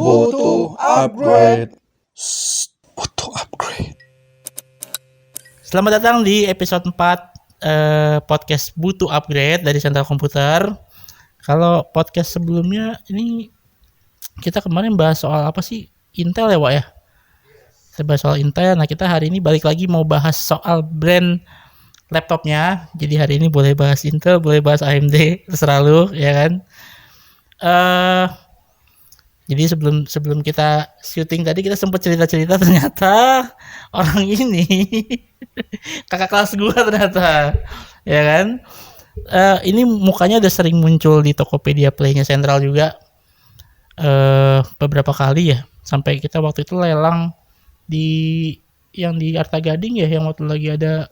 Butuh upgrade. Butuh upgrade. Selamat datang di episode 4 podcast Butuh Upgrade dari Sentral Komputer. Kalau podcast sebelumnya ini kita kemarin bahas soal apa sih? Intel ya, Wak ya? Kita bahas soal Intel. Nah, kita hari ini balik lagi mau bahas soal brand laptopnya. Jadi hari ini boleh bahas Intel, boleh bahas AMD, terserah lu, ya kan? Jadi sebelum kita syuting tadi kita sempat cerita-cerita, ternyata orang ini kakak kelas gua ternyata, ya kan? Ini mukanya udah sering muncul di Tokopedia Play-nya Sentral juga beberapa kali ya. Sampai kita waktu itu lelang di Arta Gading ya, yang waktu lagi ada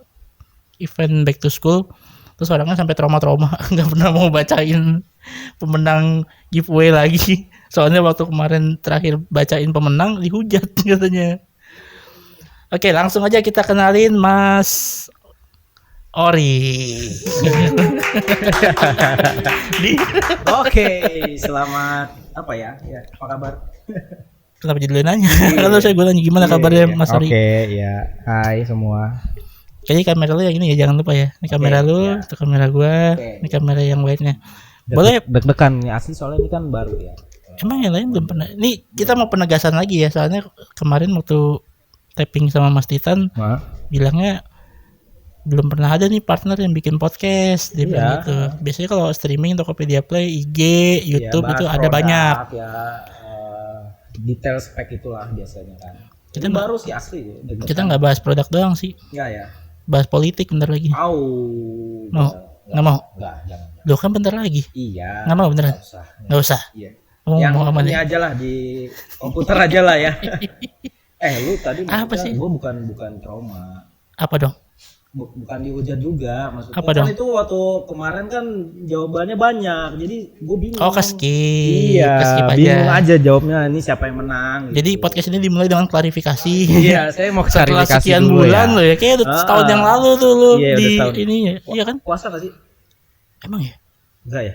event back to school. Terus orangnya sampai trauma-trauma, nggak pernah mau bacain pemenang giveaway lagi. Soalnya waktu kemarin terakhir bacain pemenang dihujat katanya. Oke, langsung aja kita kenalin Mas Ori. Oke, selamat apa ya? Ya, apa kabar? Kenapa jadi lu nanya? Kalau saya gue nanya gimana kabarnya Mas Ori? Oke, ya. Hai semua. Kayaknya kamera lu yang ini ya, jangan lupa ya. Ini kamera lu, ya. itu kamera gua, ini kamera yang wide-nya. Boleh Deg-degan ya, asli soalnya ini kan baru ya. Emang yang lain belum pernah. Ini kita mau penegasan lagi ya, soalnya kemarin waktu tapping sama Mas Titan bilangnya belum pernah ada nih partner yang bikin podcast. Dia bilang gitu. Biasanya kalau streaming Tokopedia Play, IG, YouTube itu ada banyak. Ya, detail spek itulah biasanya kan. Kita ini baru sih asli. Kita nggak bahas produk doang sih. Enggak ya. Bahas politik bentar lagi. Mau? Nggak mau. Enggak, jangan. Loh kan bentar lagi. Iya. Nggak mau beneran. Nggak usah. Iya. Yang mau ini aja lah di komputer aja lah ya. Lu tadi apa sih? Gue bukan trauma. Apa dong? Bukan dihujat juga maksudnya. Apa kan dong? Itu waktu kemarin kan jawabannya banyak, jadi gue bingung. Oh, keskip. Iya, Keskip aja. bingung aja jawabnya. Ini siapa yang menang? Jadi gitu. podcast ini dimulai dengan klarifikasi. Iya, saya mau Setelah klarifikasi sekian dulu bulan lo ya, kayak udah setahun yang lalu tuh lo di ini ya, iya kan? Puasa nggak sih? Emang ya? Enggak ya?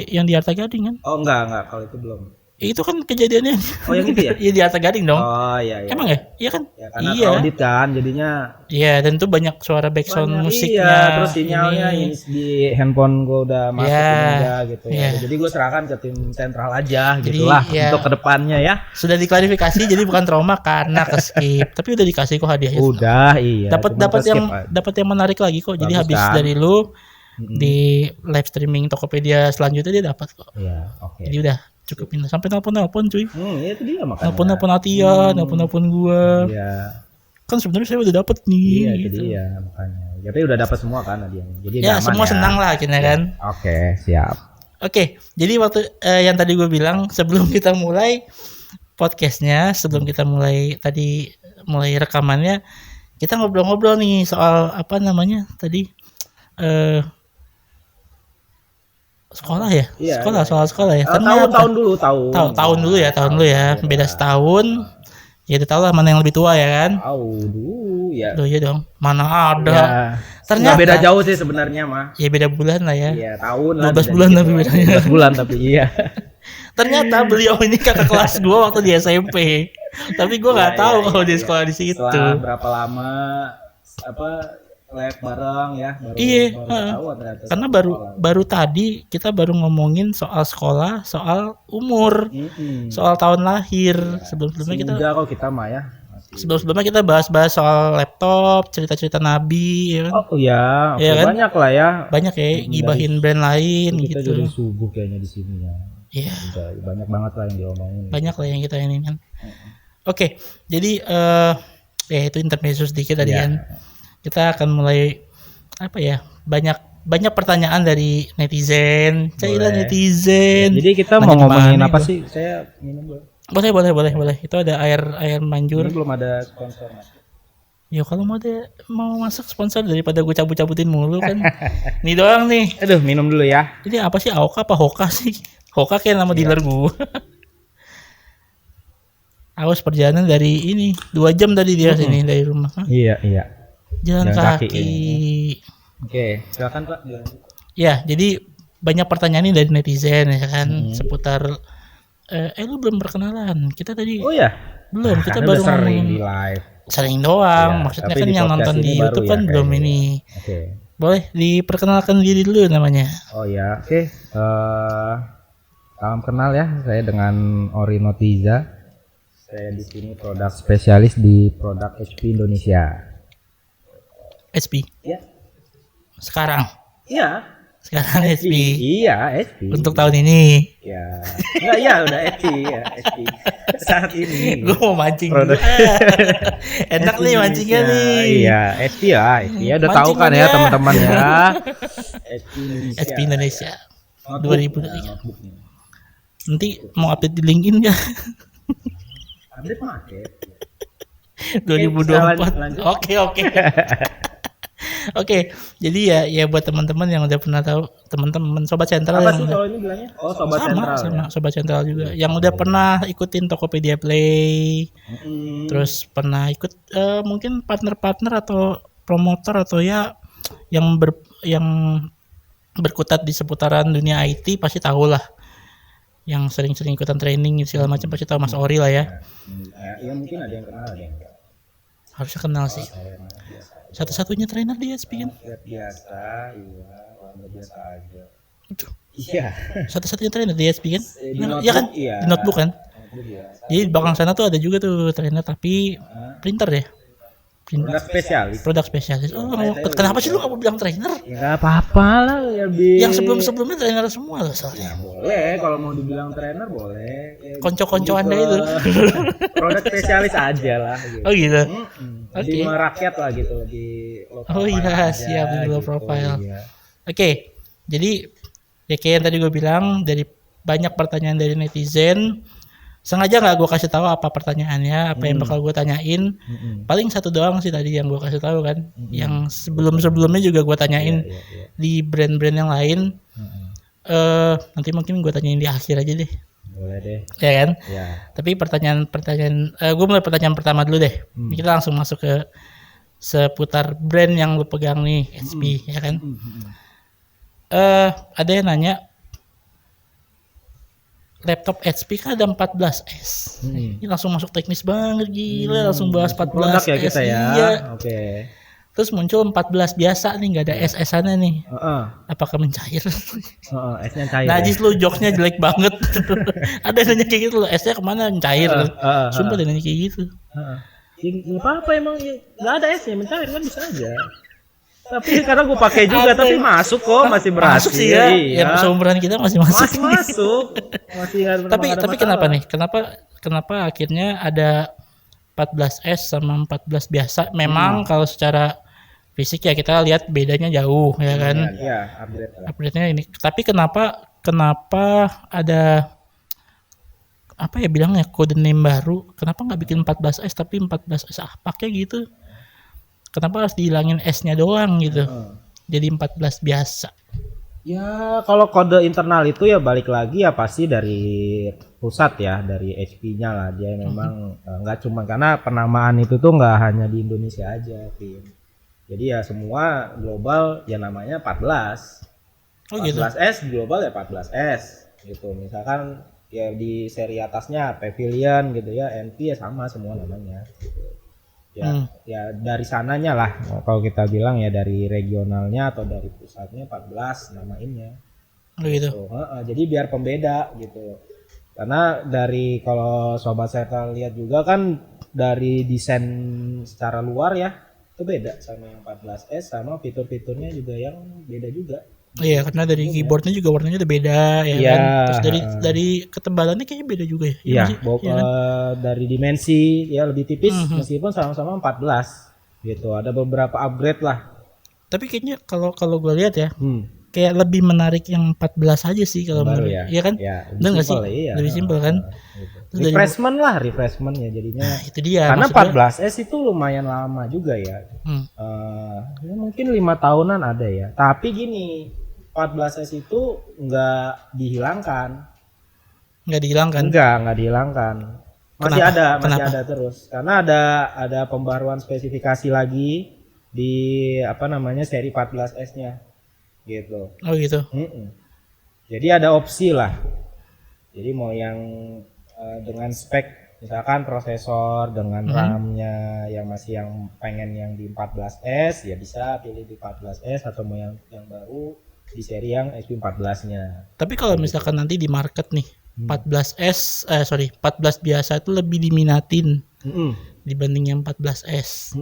Yang di Arta Gading kan? Oh enggak, kalau itu belum. Itu kan kejadiannya. Oh yang itu ya? Iya di Arta Gading dong. Oh iya. Emang ya? Iya kan? Ya, karena iya. audit kan, jadinya. Iya, dan itu banyak suara background musiknya. Iya, terus sinyalnya ini di handphone gue udah masuk juga gitu ya. Jadi gue serahkan ke tim sentral aja gitulah untuk kedepannya ya. Sudah diklarifikasi jadi bukan trauma karena keskip. Tapi udah dikasih kok hadiahnya. Udah, iya. Dapat yang menarik lagi kok. Jadi habis kan? Dari lu di live streaming Tokopedia selanjutnya dia dapat kok. Iya, oke. Jadi udah cukupin sampai nelpon cuy. Itu dia makanya. Nelpon Atia, nelpon gua. Iya. Kan sebenarnya saya udah dapat nih. Iya, gitu. Dia makanya. Tapi udah dapat semua kan hadiahnya. Jadi ya semua senang lah akhirnya kan. Oke, siap. Oke, jadi waktu yang tadi gue bilang sebelum kita mulai podcastnya, sebelum kita mulai rekamannya, kita ngobrol-ngobrol nih soal apa namanya tadi sekolah ya? Iya, soal sekolah ya. Tahun dulu ya. Beda setahun. Ya udah tau lah mana yang lebih tua ya kan? Dulu ya. Iya dong. Mana ada. Ya. Ternyata nggak beda jauh sih sebenarnya mah. Ya beda bulan lah ya. Iya, tahun lah. 12 bulan tapi bedanya. 12 bulan tapi iya. Ternyata beliau ini kakak kelas gue waktu di SMP. Tapi gue nggak tahu kalau dia sekolah di situ. Setelah berapa lama lab bareng ya. Karena baru tadi kita baru ngomongin soal sekolah, soal umur, soal tahun lahir. Sebelumnya kita bahas-bahas soal laptop, cerita-cerita Nabi, ya kan? Oh iya, kan? Banyak lah ya. Banyak ya, gibahin brand lain kita gitu. Kita jadi subuh kayaknya di sini ya. Iya. Banyak banget lah yang diomongin. Banyak lah yang kita ini kan. Oke, jadi itu intermezzo sedikit tadi kan. Kita akan mulai apa ya? Banyak pertanyaan dari netizen. Cailah netizen. Jadi kita mau ngomongin apa sih? Saya minum dulu. Boleh. Itu ada air manjur. Ini belum ada sponsor. Ya kalau mau masuk sponsor daripada gue cabut-cabutin mulu kan. Ini doang nih. Aduh, minum dulu ya. Ini apa sih? Aoka apa Hoka sih? Hoka kayak nama dealer gue. Awas perjalanan dari ini 2 jam tadi dia sini dari rumah. Iya. Jalan kaki. Oke, silakan Pak. Ya, jadi banyak pertanyaan ini dari netizen ya kan seputar Lu belum perkenalan. Kita tadi Oh ya, belum. Kita kan baru udah sering ngomongin di live. sering doang. Ya, Maksudnya tapi kan di yang podcast nonton ini di baru YouTube ya kan belum kayaknya. ini. Oke. Boleh diperkenalkan diri dulu namanya. Oh ya, oke. Salam kenal ya, saya dengan Ori Notiza. Saya di sini produk spesialis di produk HP Indonesia. SP. Ya. Sekarang Iya. Sekarang SP. Iya, HP. Untuk tahun ini. Ya. Enggak, ya udah HP ya, HP. Saat ini. Gue mau mancing Produk. Enak HP nih mancingnya Indonesia. nih. Iya, HP ya. HP ya udah tahu Mancing kan ya ya. teman-teman ya. HP Indonesia. SP Indonesia. Notebook. 2023. Notebooknya. Nanti mau update di LinkedIn nggak? Update market. 2024. lanjut. Oke. Oke, jadi ya buat teman-teman yang udah pernah tahu, teman-teman sobat sentral Apa yang sih udah, kalau ini bilangnya? Oh, sobat sama sentral. sama Ya? sobat sentral juga, yang udah pernah ikutin Tokopedia Play, terus pernah ikut mungkin partner-partner atau promotor atau ya yang berkutat di seputaran dunia IT pasti tahu lah. Yang sering-sering ikutan training segala macam pasti tahu Mas Ori lah ya. Ya mungkin ada yang kenal, ada yang enggak. Harusnya kenal sih. Satu-satunya trainer di SP kan. Biasa, iya, orang biasa aja. Aduh. Iya. Satu-satunya trainer di SP kan. Di Iya kan? iya. Di notebook kan. Iya. Jadi di belakang sana tuh ada juga tuh trainer tapi printer ya. Produk spesialis. Produk spesialis. Oh, kenapa sih lu kamu bilang trainer? Ya nggak apa-apa lah ya Yang sebelum-sebelumnya trainer semua loh soalnya. Ya boleh, kalau mau dibilang trainer boleh. Ya, Konco-konco Anda itu. Produk spesialis aja lah. Gitu. Oh gitu. Jadi merakyat lah gitu, lebih low Oh iya, profile siap aja, di low gitu. profile. Iya. Oke. Jadi ya kayak yang tadi gue bilang, dari banyak pertanyaan dari netizen, sengaja nggak gue kasih tahu apa pertanyaannya, apa yang bakal gue tanyain. Paling satu doang sih tadi yang gue kasih tahu kan. Yang sebelumnya juga gue tanyain di brand-brand yang lain. Nanti mungkin gue tanyain di akhir aja deh. Boleh deh. Ya kan? Ya. Tapi pertanyaan gue mulai pertanyaan pertama dulu deh. Kita langsung masuk ke seputar brand yang lu pegang nih, HP, ya kan? Ada yang nanya, laptop HP kan ada 14S. Ini langsung masuk teknis banget, gila, langsung bahas 14S. Produk ya kita ya. Iya. Oke. Terus muncul 14 biasa nih, nggak ada SS-nya nih. Apakah mencair? S-nya cair. Najis lu jokesnya jelek banget. Ada yang nanya kayak gitu loh, S-nya kemana mencair? Sumpah dia nanya kayak gitu. Nggak apa-apa emang, nggak ada S-nya mencair kan bisa aja. Tapi karena gue pakai juga, tapi masuk kok, masih berhasil. Masuk sih ya, ya seumuran kita masih masuk. Masih tapi kenapa nih? Kenapa akhirnya ada 14S sama 14 biasa? Memang kalau secara fisik ya kita lihat bedanya jauh ya kan. Iya, upgrade-nya ini. Tapi kenapa ada apa ya bilangnya, kode name baru? Kenapa nggak bikin 14S tapi 14S pakai gitu? Kenapa harus dihilangin S-nya doang gitu? Jadi 14 biasa. Ya kalau kode internal itu ya balik lagi ya pasti dari pusat ya, dari HP-nya lah. Dia memang nggak cuma karena penamaan itu tuh nggak hanya di Indonesia aja, Tim. Jadi ya semua global ya namanya 14. 14S global ya 14S gitu. Misalkan ya di seri atasnya Pavilion gitu ya, NP ya sama semua namanya. Ya dari sananya lah kalau kita bilang ya, dari regionalnya atau dari pusatnya 14 namainnya gitu. Jadi biar pembeda gitu, karena dari kalau sobat saya lihat juga kan dari desain secara luar ya itu beda sama yang 14S, sama fitur-fiturnya juga yang beda juga. Iya, karena dari keyboardnya juga warnanya udah beda ya kan. Terus dari ketebalannya kayaknya beda juga ya. Iya, dari dimensi ya lebih tipis meskipun sama-sama 14 gitu. Ada beberapa upgrade lah. Tapi kayaknya kalau gue lihat ya, kayak lebih menarik yang 14 aja sih kalau menurut. Iya kan? Ya, lebih simpel sih? Lebih simpel kan? Gitu. Refreshment ya jadinya. Nah, itu dia. Karena 14S itu lumayan lama juga ya. Ya mungkin 5 tahunan ada ya. Tapi gini, 14S itu nggak dihilangkan. Nggak dihilangkan. Masih ada terus. Karena ada pembaruan spesifikasi lagi di seri 14S-nya. Gitu. Oh gitu. Jadi ada opsi lah Jadi mau yang dengan spek misalkan prosesor dengan RAM-nya yang masih yang pengen yang di 14S ya bisa pilih di 14S, atau mau yang baru di seri yang SP14-nya. Tapi kalau misalkan nanti di market nih 14 biasa itu lebih diminatin dibanding yang 14S.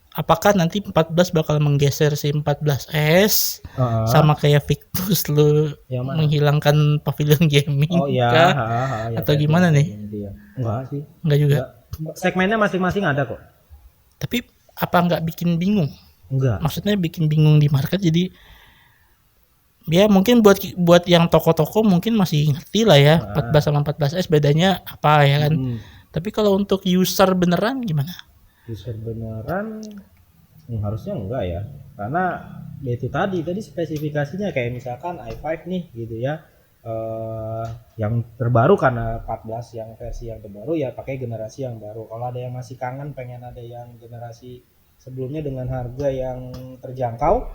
Apakah nanti 14 bakal menggeser si 14S sama kayak Victus lu Yang mana? menghilangkan pavilion gaming? Oh iya, kah? ya, Atau gimana nih? Enggak sih. Enggak juga. Segmennya masing-masing ada kok. Tapi apa nggak bikin bingung? Enggak. Maksudnya bikin bingung di market, jadi ya mungkin buat yang toko-toko mungkin masih ngerti lah ya 14 sama 14S bedanya apa ya kan. Tapi kalau untuk user beneran gimana? User beneran harusnya enggak ya, karena ya itu tadi spesifikasinya kayak misalkan i5 nih gitu ya, yang terbaru karena 14 yang versi yang terbaru ya pakai generasi yang baru. Kalau ada yang masih kangen pengen ada yang generasi sebelumnya dengan harga yang terjangkau,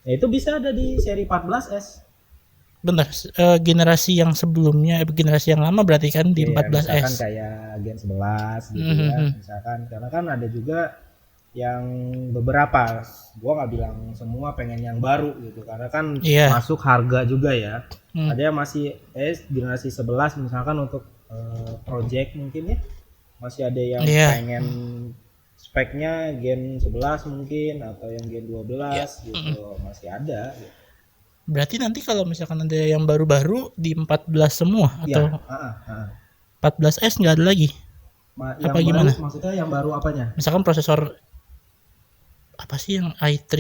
ya itu bisa ada di seri 14S. Bener, generasi yang sebelumnya, generasi yang lama berarti kan di 14S. Misalkan kayak Gen 11 gitu ya, misalkan, karena kan ada juga yang beberapa, gua nggak bilang semua pengen yang baru gitu, karena kan masuk harga juga ya. Ada yang masih generasi 11 misalkan untuk project mungkin ya, masih ada yang pengen speknya Gen 11 mungkin, atau yang Gen 12 gitu, masih ada gitu. Berarti nanti kalau misalkan ada yang baru-baru di 14 semua atau 14S nggak ada lagi? Yang apa gimana? Baru, maksudnya yang baru apanya? Misalkan prosesor apa sih yang i3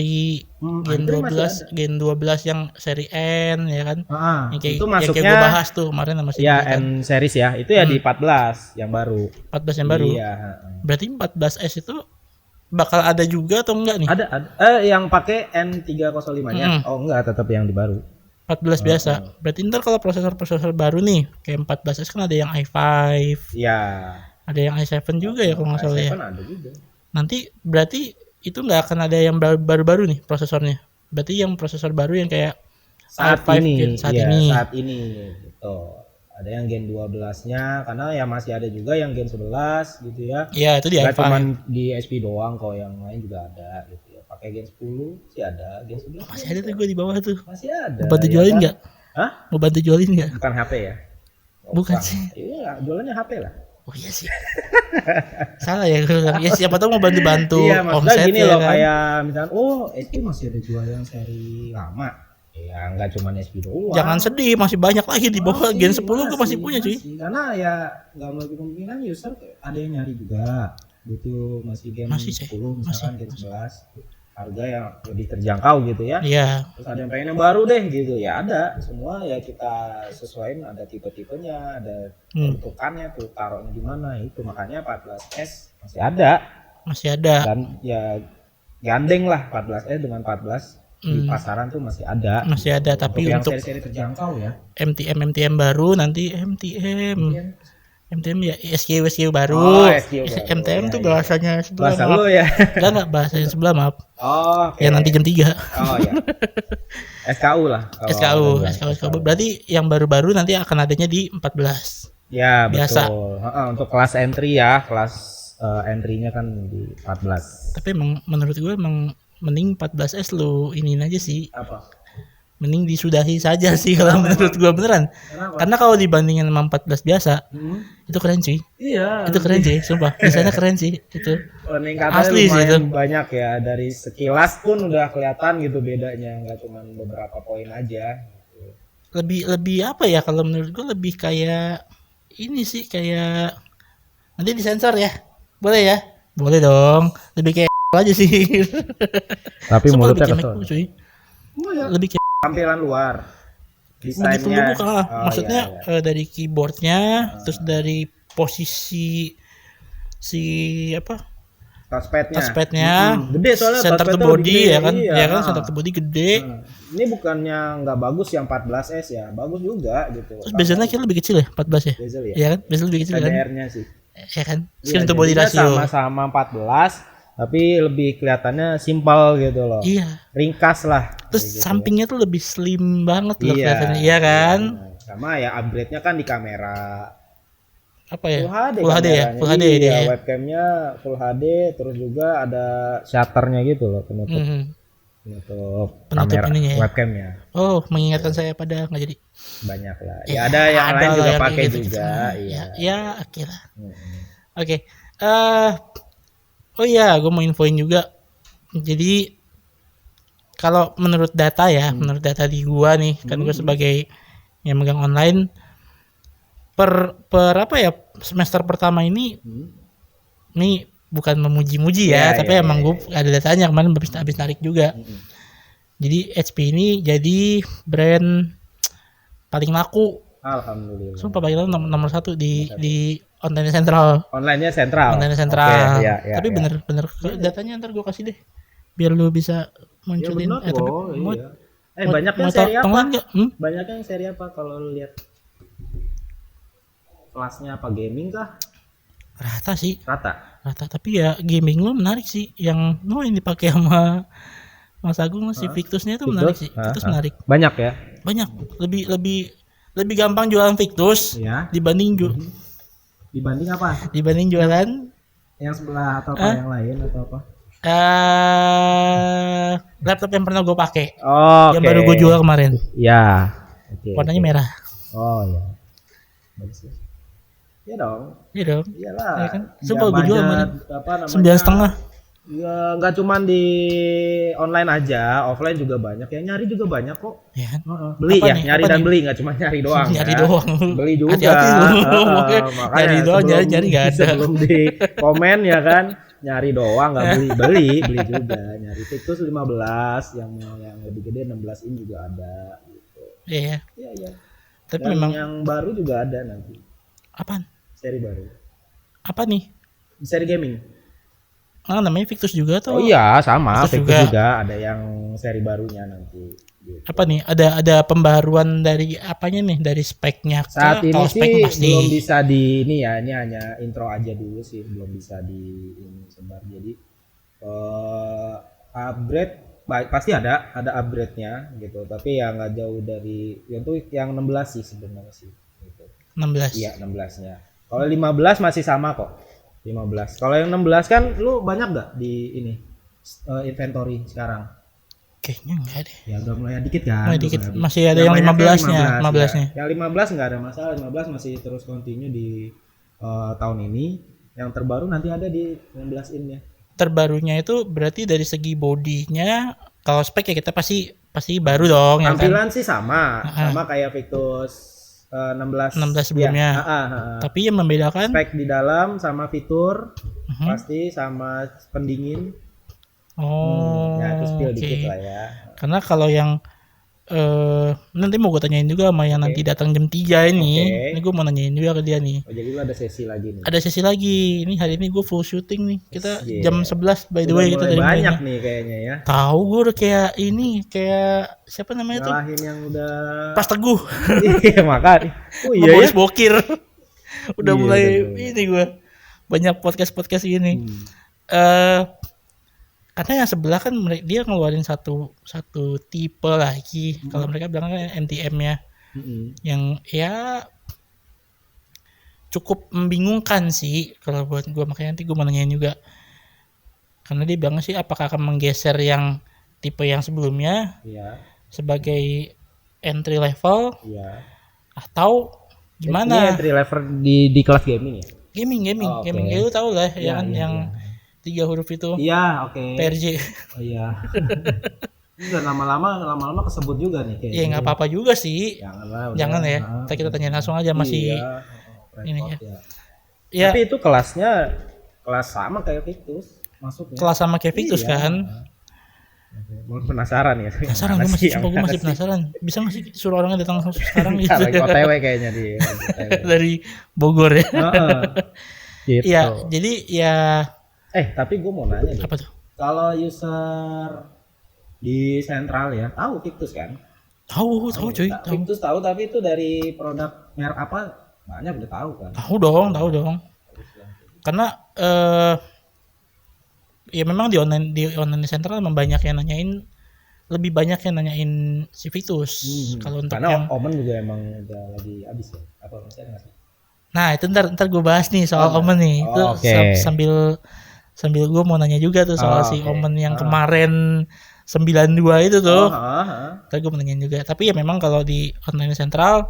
Gen 12, Gen 12 yang seri N ya kan? Yang kayak, itu masuknya yang kayak gue bahas tuh kemarin sama si ya N series ya, itu ya di 14 yang baru. 14 yang baru. Iya. Berarti 14S itu bakal ada juga atau enggak nih? Ada. Yang pakai N305-nya. Oh enggak, tetap yang di baru. 14 biasa. Berarti ntar kalau prosesor baru nih kayak 14S kan ada yang i5. Iya. Ada yang i7 juga ya kalau nggak salah ya. i7 ada juga. Nanti berarti itu nggak akan ada yang baru-baru nih prosesornya. Berarti yang prosesor baru yang kayak saat i5 ini. saat ini gitu. Ada yang Gen 12-nya, karena ya masih ada juga yang Gen 11 gitu ya. Iya, itu di Gak i5. cuman di SP doang kok, yang lain juga ada gitu ya. Pakai Gen 10 sih ada, Gen 11 Masih ada tuh gue di bawah tuh. masih ada. Mau bantu jualin nggak? Hah? Mau bantu jualin nggak? Bukan HP ya? Bukan sih. Iya, jualannya HP lah. Oh iya sih. Salah ya gue bilang. Ya siapa tahu mau bantu-bantu iya, maksudnya omset gini ya loh, kan? kayak misalnya SP masih ada jual yang seri lama. Ya nggak cuma SP doang. Jangan sedih, masih banyak lagi di bawah Gen 10 gue masih punya cuy. Karena ya nggak menutup kemungkinan user ada yang nyari juga. Itu masih Gen 10 misalkan Gen 11. Harga yang lebih terjangkau gitu ya. Iya. Terus ada yang pengen yang baru deh gitu ya, ada semua ya, kita sesuaiin, ada tipe-tipenya, ada bentukannya tuh, taruhnya di mana itu, makanya 14S masih ada. Masih ada. Dan ya gandeng lah 14S dengan 14 di pasaran tuh masih ada. Masih ada, tapi yang untuk seri-seri terjangkau ya. MTM baru nanti MTM ya SKU baru. MTM tuh bahasanya sebelah. Bahasa lu ya. Enggak bahasanya sebelah, maaf. Oh, ya nanti jam 3. Oh ya. SKU lah. SKU. Berarti yang baru-baru nanti akan adanya di 14. Ya, biasa. Betul. Untuk kelas entry ya, kelas entry-nya kan di 14. Tapi emang menurut gue emang mending 14S lu iniin aja sih. Apa? Mending disudahi saja sih kalau menurut gua beneran. Kenapa? Karena kalau dibandingin sama 14 biasa, itu keren cuy. Iya. Itu keren cuy, sumpah. Desainnya keren sih itu. Peningkatannya asli sih itu. Banyak ya, dari sekilas pun udah kelihatan gitu bedanya, nggak cuma beberapa poin aja. Lebih apa ya, kalau menurut gua lebih kayak ini sih, kayak nanti disensor ya. Boleh ya? Boleh dong. Lebih kayak aja sih. Tapi mulutnya kesel cuy. Lebih kayak tampilan luar, desainnya maksudnya iya. Dari keyboardnya, terus dari posisi si apa touchpadnya gede, soalnya center to body ya kan, iya. Ya kan, center to body gede. Ini bukannya nggak bagus yang 14S ya, bagus juga gitu. Terus bezelnya kira lebih kecil ya 14 ya, bezel ya, iya kan, bezel lebih kecil kan, LDR-nya sih ya kan, center to body rasio sama 14 tapi lebih kelihatannya simpel gitu loh. Iya. Ringkas lah. Terus gitu sampingnya tuh lebih slim banget loh kelihatannya. Iya kan? Sama ya upgrade-nya kan di kamera Apa ya? Full HD Full HD ya, kameranya. Full HD Iya, dia ya. webcamnya Full HD, terus juga ada shutternya gitu loh, penutup Mhm. penutup Penutup kamera ininya ya. webcamnya. Oh, mengingatkan saya pada nggak jadi. Banyak lah. Ya ada yang lain lah juga yang pakai kayak gitu. juga, Ya, iya. oke lah. Mm-mm. Oke. Oh iya, gue mau infoin juga. Jadi kalau menurut data ya, menurut data di gua nih, kan gue sebagai yang megang online per apa ya, semester pertama ini bukan memuji-muji ya, Iya, tapi iya, emang iya, gue ada datanya kemarin habis narik juga. Mm-mm. Jadi HP ini jadi brand paling laku, Alhamdulillah. sumpah paling laku nomor satu di online sentral. Online-nya sentral. Online sentral. Oke, iya, iya, Tapi iya. bener-bener datanya ntar gue kasih deh, biar lu bisa Ya munculin. benar Tapi kok, mau- iya. Banyaknya mau seri tau apa? nggak? Hmm? Banyaknya yang seri apa kalau lu lihat? Kelasnya apa, gaming kah? Rata sih, Rata. tapi ya gaming lu menarik sih. Yang yang dipakai sama Mas Agung si Victusnya itu menarik sih. Victus menarik. Banyak ya? Banyak. Lebih gampang jualan Victus Iya. dibanding Dibanding apa? dibanding jualan Yang sebelah atau apa yang lain atau apa? laptop yang pernah gue pakai, Oh, yang baru gue jual kemarin. Ya. Oke. Warnanya merah. Oh ya. Bagus. Ya dong. Iya dong. Iyalah. Ya kan? Sumpah gue jual kemarin Apa namanya? 9,5. Ya nggak cuman di online aja, offline juga banyak. Yang nyari juga banyak kok. Ya kan? Beli Apa ya, nih? nyari Apa dan nih? beli, nggak cuma nyari doang. Nyari ya. doang. Beli juga. Hati-hati lu. Makanya Nyari doang, sebelum- nyari nggak ada. Sebelum di komen ya kan, nyari doang nggak beli juga. Nyari Victus 15, yang lebih gede 16 in juga ada. Gitu. Iya. Iya iya. Tapi Dan memang yang baru juga ada nanti, apaan? seri baru, Apa nih? seri gaming. Namanya Victus juga Oh tuh. iya sama, Victus Victus juga. juga ada yang seri barunya nanti. Gitu. Apa nih? Ada pembaruan dari apanya nih? Dari speknya? Saat ini Kalau spek sih pasti. belum bisa di ini ya, ini hanya intro aja dulu sih, belum bisa di ini sebar. Jadi upgrade pasti ada upgrade-nya gitu, tapi ya nggak jauh dari yang tuh yang 16 sih sebenarnya sih gitu. 16. Iya 16-nya. Kalau 15 masih sama kok. 15. Kalau yang 16 kan lu banyak nggak di ini inventory sekarang? Kayaknya enggak deh. Ya udah mulai dikit kan. Mulai dikit. Udah Masih ada yang banyaknya 15-nya, 15-nya. Ya. Yang 15 nggak ada masalah, 15 masih terus continue di tahun ini. Yang terbaru nanti ada di 16 in-nya. Terbarunya itu berarti dari segi bodinya, kalau spek ya kita pasti baru dong ya kan. Tampilan sih sama kayak Victus 16 sebelumnya. Ya, Tapi yang membedakan spek di dalam sama fitur pasti sama pendingin. Ya itu spill oke. dikit lah ya. Karena kalau yang nanti mau gue tanyain juga sama yang nanti datang jam 3 ini. Oke. Ini gue mau nanyain juga ke dia nih. Oh, jadi lu ada sesi lagi nih. Ada sesi lagi. Ini hari ini gue full shooting nih. Kita Yeah. jam 11 by the Udah way kita mulai dari banyak mulainya. nih kayaknya ya. Tahu gue udah kayak siapa namanya tuh? Nyalahin yang udah Pas Teguh. iya makanya. Oh iya ya. Boris Bokir. Udah Iya, mulai bener. ini gue. Banyak podcast ini. Karena yang sebelah kan dia ngeluarin satu tipe lagi. Kalau mereka bilang kan NTM-nya yang ya cukup membingungkan sih kalau buat gue, makanya nanti gue mau nanyain juga. Karena dia bilang sih apakah akan menggeser yang tipe yang sebelumnya Iya. sebagai entry level Iya. atau Ini gimana? entry level di kelas gaming ya? Gaming. Oh, oke. Ya lu tau lah Iya, ya kan iya, yang 3 huruf itu Iya, oke. PRJ. Oh iya. Ini udah lama-lama kesebut juga nih kayaknya. Ya nggak apa-apa juga sih. Janganlah. Jangan ya. Kita tanya langsung aja masih Iya. ini repot ya. ya. Ya Tapi itu kelasnya kelas sama kayak Victus masuknya. kelas sama kayak Victus Iya. kan. Mau penasaran ya? Penasaran Yang gue mana masih sih, yang gue mana masih sih? penasaran. Bisa nggak sih suruh orangnya datang langsung sekarang Ya, gitu. lagi OTW kayaknya di OTW. Dari Bogor ya. Heeh. Gitu. Iya, jadi ya Tapi gue mau nanya nih. apa tuh? Kalau user di sentral ya, tahu Victus kan? Tahu cuy, tahu. Victus tahu, tapi itu dari produk merek apa? Banyak udah tahu kan? Tahu dong. Karena ya memang di online sentral memang banyak yang nanyain lebih banyak yang nanyain si Victus. Kalau untuk Karena yang Omen juga emang udah lagi habis ya. Apa masih ada nggak sih? nah itu ntar gue bahas nih soal Oh, Omen nih. oh, Itu oke. sambil gue mau nanya juga tuh soal si Oke. Omen yang kemarin 92 itu tuh. Heeh. Ntar gue mau nanya juga. Tapi ya memang kalau di online sentral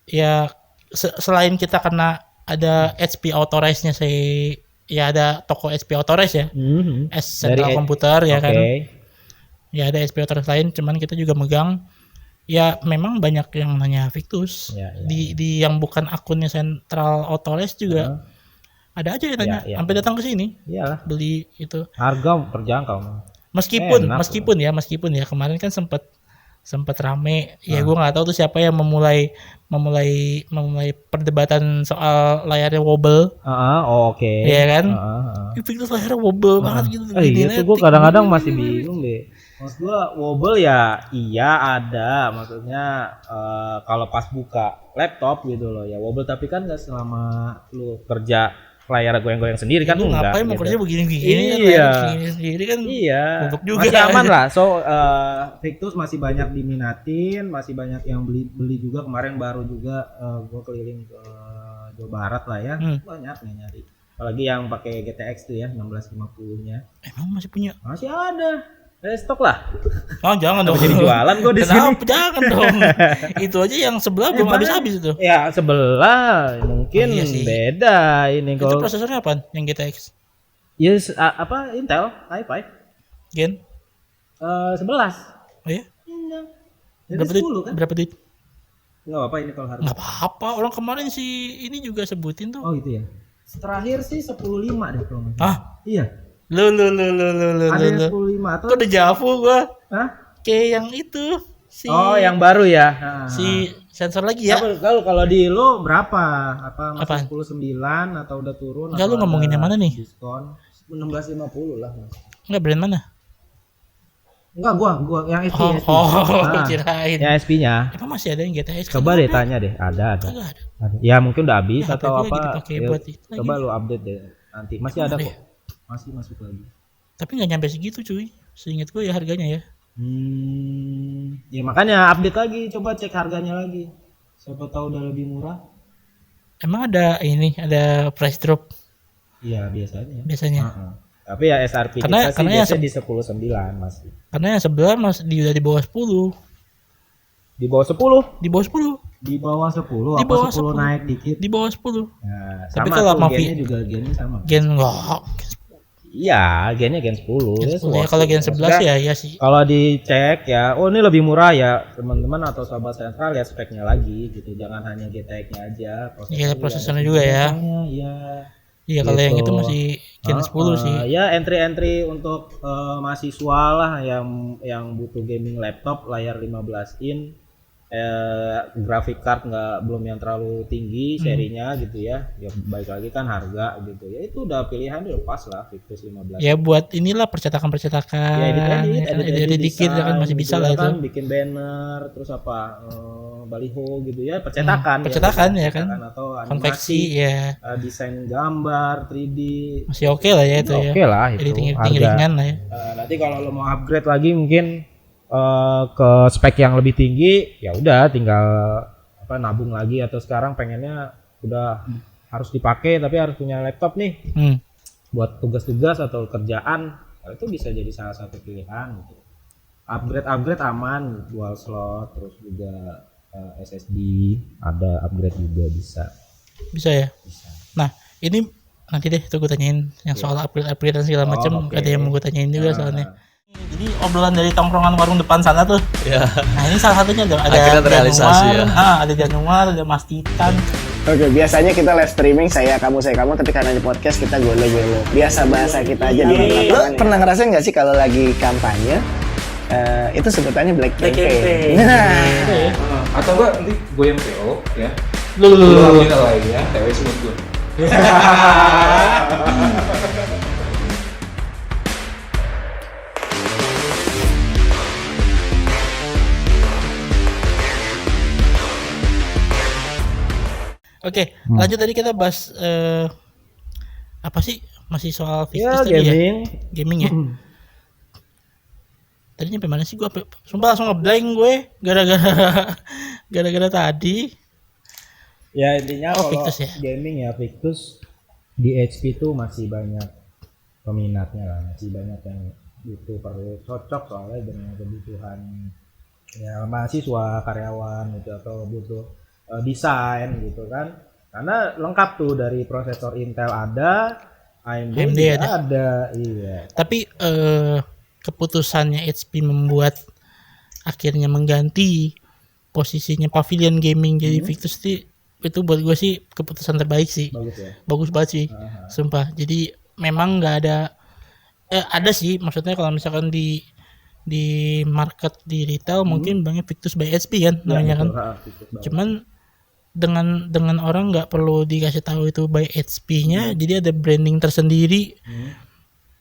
ya selain kita kena ada HP Authorize-nya ya ada toko HP Authorize ya. Central Komputer ya kan. Ya ada HP Authorize lain, cuman kita juga megang. Ya memang banyak yang nanya Victus. Ya. Di yang bukan akunnya Central Authorize juga ada aja yang nanya Ya. sampai datang ke sini Iyalah. beli itu. Harga terjangkau. Meskipun Enak ya kemarin kan sempat rame ya gue nggak tahu tuh siapa yang memulai perdebatan soal layarnya wobble. Oke. Iya kan? Victus layarnya wobble banget gitu. Itu gue kadang-kadang masih bingung deh. Maksud gue wobble ya iya ada. Maksudnya kalau pas buka laptop gitu loh ya wobble, tapi kan nggak selama lu kerja layar goyang-goyang sendiri kan lu enggak. Ngapain mau kerja begini-begini Iya. kan sendiri kan. Iya. Juga. Masih aman lah. So Victus masih banyak diminatin, masih banyak yang beli juga. Kemarin baru juga gue keliling ke Jawa Barat lah ya. Banyak nih nyari. Apalagi yang pakai GTX tuh ya 1650-nya. Emang masih punya? Masih ada. Stok lah. Oh jangan dong. Jadi jualan gue di sini. Kenapa? Jangan dong. Itu aja yang sebelah belum habis-habis itu. Ya sebelah mungkin iya sih. beda ini Itu kalau. prosesornya apa? Yang GTX? Yes, apa Intel i5 Gen? 11. Oh iya? Berapa duit? Kan? Berapa duit? Nggak apa-apa ini kalau harga. Nggak apa-apa. Orang kemarin si ini juga sebutin tuh. Oh gitu ya. Terakhir sih 10.5 deh kalau nggak salah. Ah? Iya. Lu. Ada yang 10.5 atau? Kok udah Javu gua? Hah? Kayak yang itu. Oh yang baru ya. Si sensor lagi ya. Kalau di lo berapa? Apa masih Apaan? 19 atau udah turun? Enggak, lu ngomongin yang mana nih? Diskon 16.50 lah. Enggak, brand mana? Enggak, gua yang SP. Kirain. Ya SP-nya. Emang masih ada yang GTX? Coba deh tanya deh, ada. Kagak ada. Ya mungkin udah habis Ya, atau HP gua lagi apa. dipakai Ya, buat itu coba lagi. lu update deh nanti. Masih ada kok. Masih masuk lagi. Tapi nggak nyampe segitu cuy. Seingat gue ya harganya ya. Ya makanya update lagi, coba cek harganya lagi. Siapa tahu udah lebih murah. Emang ada ada price drop Iya biasanya. biasanya. Tapi ya SRP Karena- kita sih karena yang biasanya di 10.9 masih. Karena yang sebelah udah di bawah 10. Di bawah 10? Di bawah 10. Di bawah 10 Di apa bawah 10 10. naik dikit. Di bawah 10. Nah, Tapi sama kalau tuh, sama gennya juga gennya sama. Gen enggak. Iya, gennya gen 10. Gen Ya, 10 ya. Kalau gen 11 ya ya sih. Kalau dicek ya, oh ini lebih murah ya teman-teman atau sahabat sentral, lihat speknya lagi gitu. Jangan hanya GTX-nya aja. Iya, prosesornya juga ya. Iya. Iya, kalau yang Gitu. itu masih gen 10 sih. Ya entry untuk mahasiswa lah yang butuh gaming laptop layar 15 in, graphic card belum yang terlalu tinggi serinya gitu ya. Ya baik lagi kan harga gitu ya, itu udah pilihan udah pas lah Victus 15. Ya buat inilah percetakan-percetakan. Ya edit dikit ya kan masih gitu bisa lah itu. kan, bikin banner terus apa baliho gitu ya, percetakan percetakan ya kan. atau Konveksi ya. desain gambar 3D Masih oke lah ya itu ya. oke lah itu Editing harga. ringan lah ya. Nanti kalau lo mau upgrade lagi mungkin ke spek yang lebih tinggi, ya udah tinggal nabung lagi, atau sekarang pengennya udah harus dipakai tapi harus punya laptop nih buat tugas-tugas atau kerjaan, itu bisa jadi salah satu pilihan gitu. Upgrade aman, dual slot, terus juga SSD ada upgrade juga bisa. Ya. Nah, ini nanti deh tuh gue tanyain yang soal upgrade dan segala macam. oke. Ada yang mau gue tanyain juga soalnya. Jadi obrolan dari tongkrongan warung depan sana tuh. Ya. Nah, ini salah satunya ada Akhirnya terrealisasi ya. Ada Januar, ada Mas Titan. Oke, biasanya kita live streaming saya kamu, tapi karena di podcast kita gue lo. Biasa bahasa kita aja di Iya. lapangan. Lo pernah ngerasain nggak sih kalau lagi kampanye itu sebutannya black campaign? Nah, Atau enggak nanti gue yang PO ya. Lu Lu ambil lainnya, TW sebut gue. Oke, lanjut tadi kita bahas apa sih? Masih soal Ya Victus tadi ya? gaming. Gaming ya. Tadi nyampe mana sih gue? Sumpah langsung ngeblank gue gara-gara tadi. Ya intinya Oh, kalau Victus ya. gaming ya Victus di HP itu masih banyak peminatnya lah, masih banyak yang itu perlu cocok soalnya dengan kebutuhan ya mahasiswa, karyawan gitu atau butuh desain gitu kan. Karena lengkap tuh dari prosesor Intel ada, AMD AMD juga ada. ada, iya. Tapi keputusannya HP membuat akhirnya mengganti posisinya Pavilion Gaming jadi Victus itu buat gue sih keputusan terbaik sih. Bagus ya. Bagus banget sih. Sumpah. Jadi memang nggak ada ada sih maksudnya kalau misalkan di market di retail mungkin banyak Victus by HP kan namanya kan. Cuman dengan orang nggak perlu dikasih tahu itu by HP-nya, jadi ada branding tersendiri.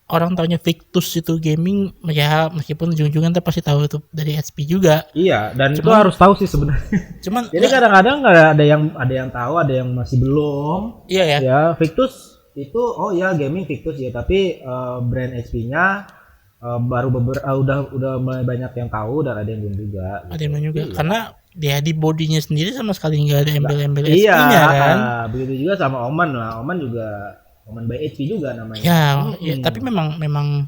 Orang taunya Victus itu gaming ya, meskipun ujung-ujungnya kita pasti tahu itu dari HP juga. Iya, dan itu Cuman- harus tahu sih sebenarnya. Cuman Jadi kadang-kadang nggak ada yang tahu, ada yang masih belum. iya ya. Ya, Victus itu oh ya gaming Victus ya, tapi brand HP-nya baru udah mulai banyak yang tahu dan ada yang belum juga. Ada yang juga Iya. karena dia di bodinya sendiri sama sekali nggak ada embel-embel Iya, HP-nya kan. begitu juga sama Oman lah. Oman juga Oman by HP juga namanya. Ya, tapi memang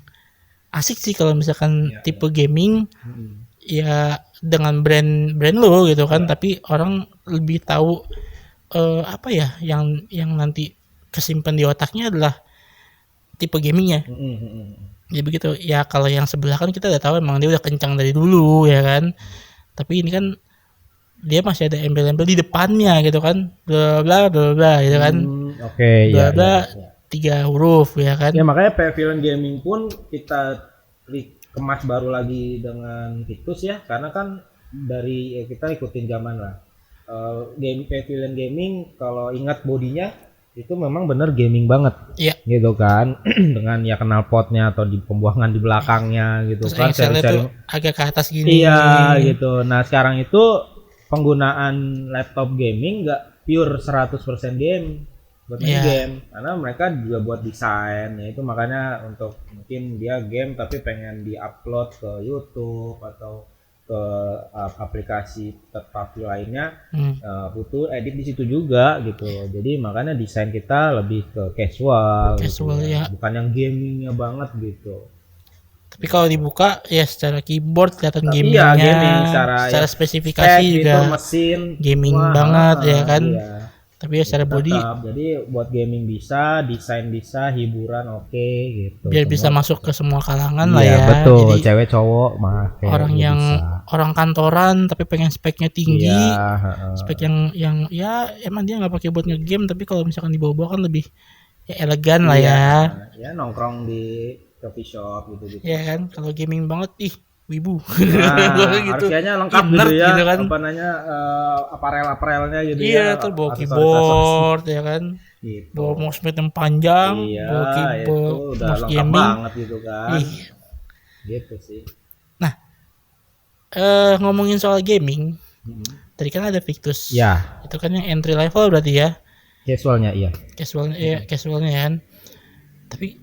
asik sih kalau misalkan tipe gaming ya dengan brand lo gitu kan, tapi orang lebih tahu apa ya yang nanti kesimpan di otaknya adalah tipe gamingnya. Jadi begitu ya. Kalau yang sebelah kan kita udah tahu emang dia udah kencang dari dulu ya kan, tapi ini kan dia masih ada embel-embel di depannya gitu kan, bla bla bla bla gitu kan, Oke, bla ya. bla 3 huruf ya kan. Ya makanya Pavilion Gaming pun kita kemas baru lagi dengan Victus ya, karena kan dari kita ikutin zaman lah. Game Pavilion Gaming kalau ingat bodinya itu memang bener gaming banget. Iya. Gitu kan. Dengan ya knalpotnya atau di pembuangan di belakangnya gitu Terus kan. Excel-nya tuh agak ke atas gini. Iya gitu. Nah sekarang itu penggunaan laptop gaming nggak pure 100% game buat main Iya. game, karena mereka juga buat desain ya, itu makanya untuk mungkin dia game tapi pengen di-upload ke YouTube atau ke aplikasi third party lainnya, butuh edit di situ juga gitu. Jadi makanya desain kita lebih ke casual gitu ya. bukan yang gamingnya banget gitu. Tapi kalau dibuka ya secara keyboard kelihatan Tapi gamingnya, ya gaming secara spesifikasi spek juga gitu, mesin gaming wah, banget ya kan. iya. Tapi ya secara body Tetap. Jadi buat gaming bisa, desain bisa, hiburan oke gitu. biar bisa Semua. masuk ke semua kalangan lah Iya, ya. betul. Jadi Cewek cowok mah orang yang orang kantoran tapi pengen speknya tinggi, spek yang ya emang dia nggak pakai buat ngegame, tapi kalau misalkan dibawa-bawa kan lebih ya elegan lah ya. Ya nongkrong di coffee shop gitu. Ya kan, kalau gaming banget ih wibu. Nah, gitu. harusnya lengkap Nerd gitu ya. gitu kan. Apa namanya aparel-aparelnya gitu Iya, ya. tuh bawa aksesoris-aksesoris keyboard ya kan. gitu. Bawa mousepad yang panjang, Iya, bawa itu keyboard, udah mouse lengkap gaming. banget gitu kan. Iya. Gitu sih. Ngomongin soal gaming, tadi kan ada Victus. Ya, Itu kan yang entry level berarti ya. casualnya iya. Casualnya kan. Tapi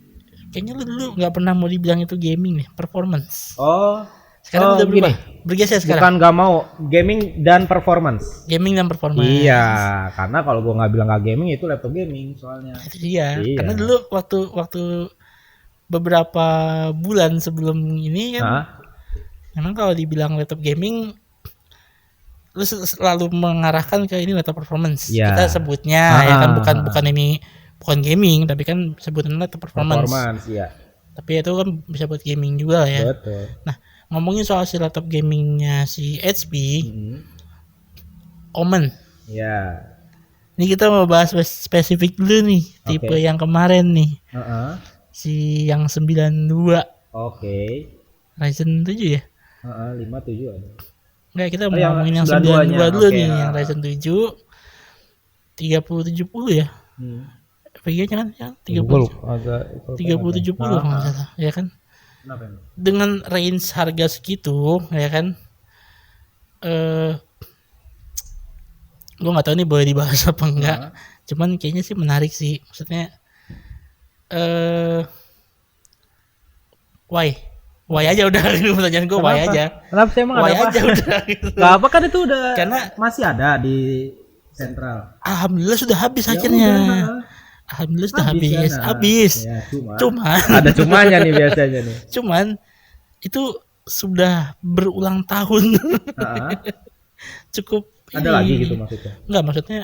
kayaknya lu dulu nggak pernah mau dibilang itu gaming nih, performance. Oh, Sekarang udah berubah. gini. Bergeser sekarang. Bukan gak mau gaming dan performance. Gaming dan performance. Iya, karena kalau gua nggak bilang nggak gaming itu laptop gaming soalnya. Itu dia. Iya. Karena dulu waktu beberapa bulan sebelum ini kan, Hah? memang kalau dibilang laptop gaming, lu selalu mengarahkan ke ini laptop performance. Iya. Kita sebutnya ya kan, bukan ini bukan gaming, tapi kan sebutannya laptop performance. Iya. Tapi itu kan bisa buat gaming juga lah ya. Betul. Nah, ngomongin soal si laptop gamingnya si HP, Omen. Ya. Ini kita mau bahas spesifik dulu nih, tipe yang kemarin nih. Si yang 92 Oke. Ryzen 7 ya? 57 ada. Enggak, kita mau yang ngomongin yang 92-nya. 92 dulu Oke, nih, yang Ryzen 7 3070 ya? VG-nya kan yang 3070 kalau nggak salah, ya kan? Kenapa ini? Dengan range harga segitu, ya kan? Gue nggak tahu nih boleh dibahas apa enggak. Cuman kayaknya sih menarik sih. Maksudnya why Why aja udah gitu pertanyaan gue, why Kenapa? aja. Kenapa sih emang Why ada apa? aja udah gitu. Gak apa kan itu udah Karena- masih ada di sentral. Alhamdulillah sudah habis Ya akhirnya. udah. Alhamdulillah sudah Habis habis. ya, nah. Habis. Ya, cuman Cuman ada cumanya nih biasanya nih. cuman itu sudah berulang tahun. Heeh. Cukup Ada ini. lagi gitu maksudnya. Enggak, maksudnya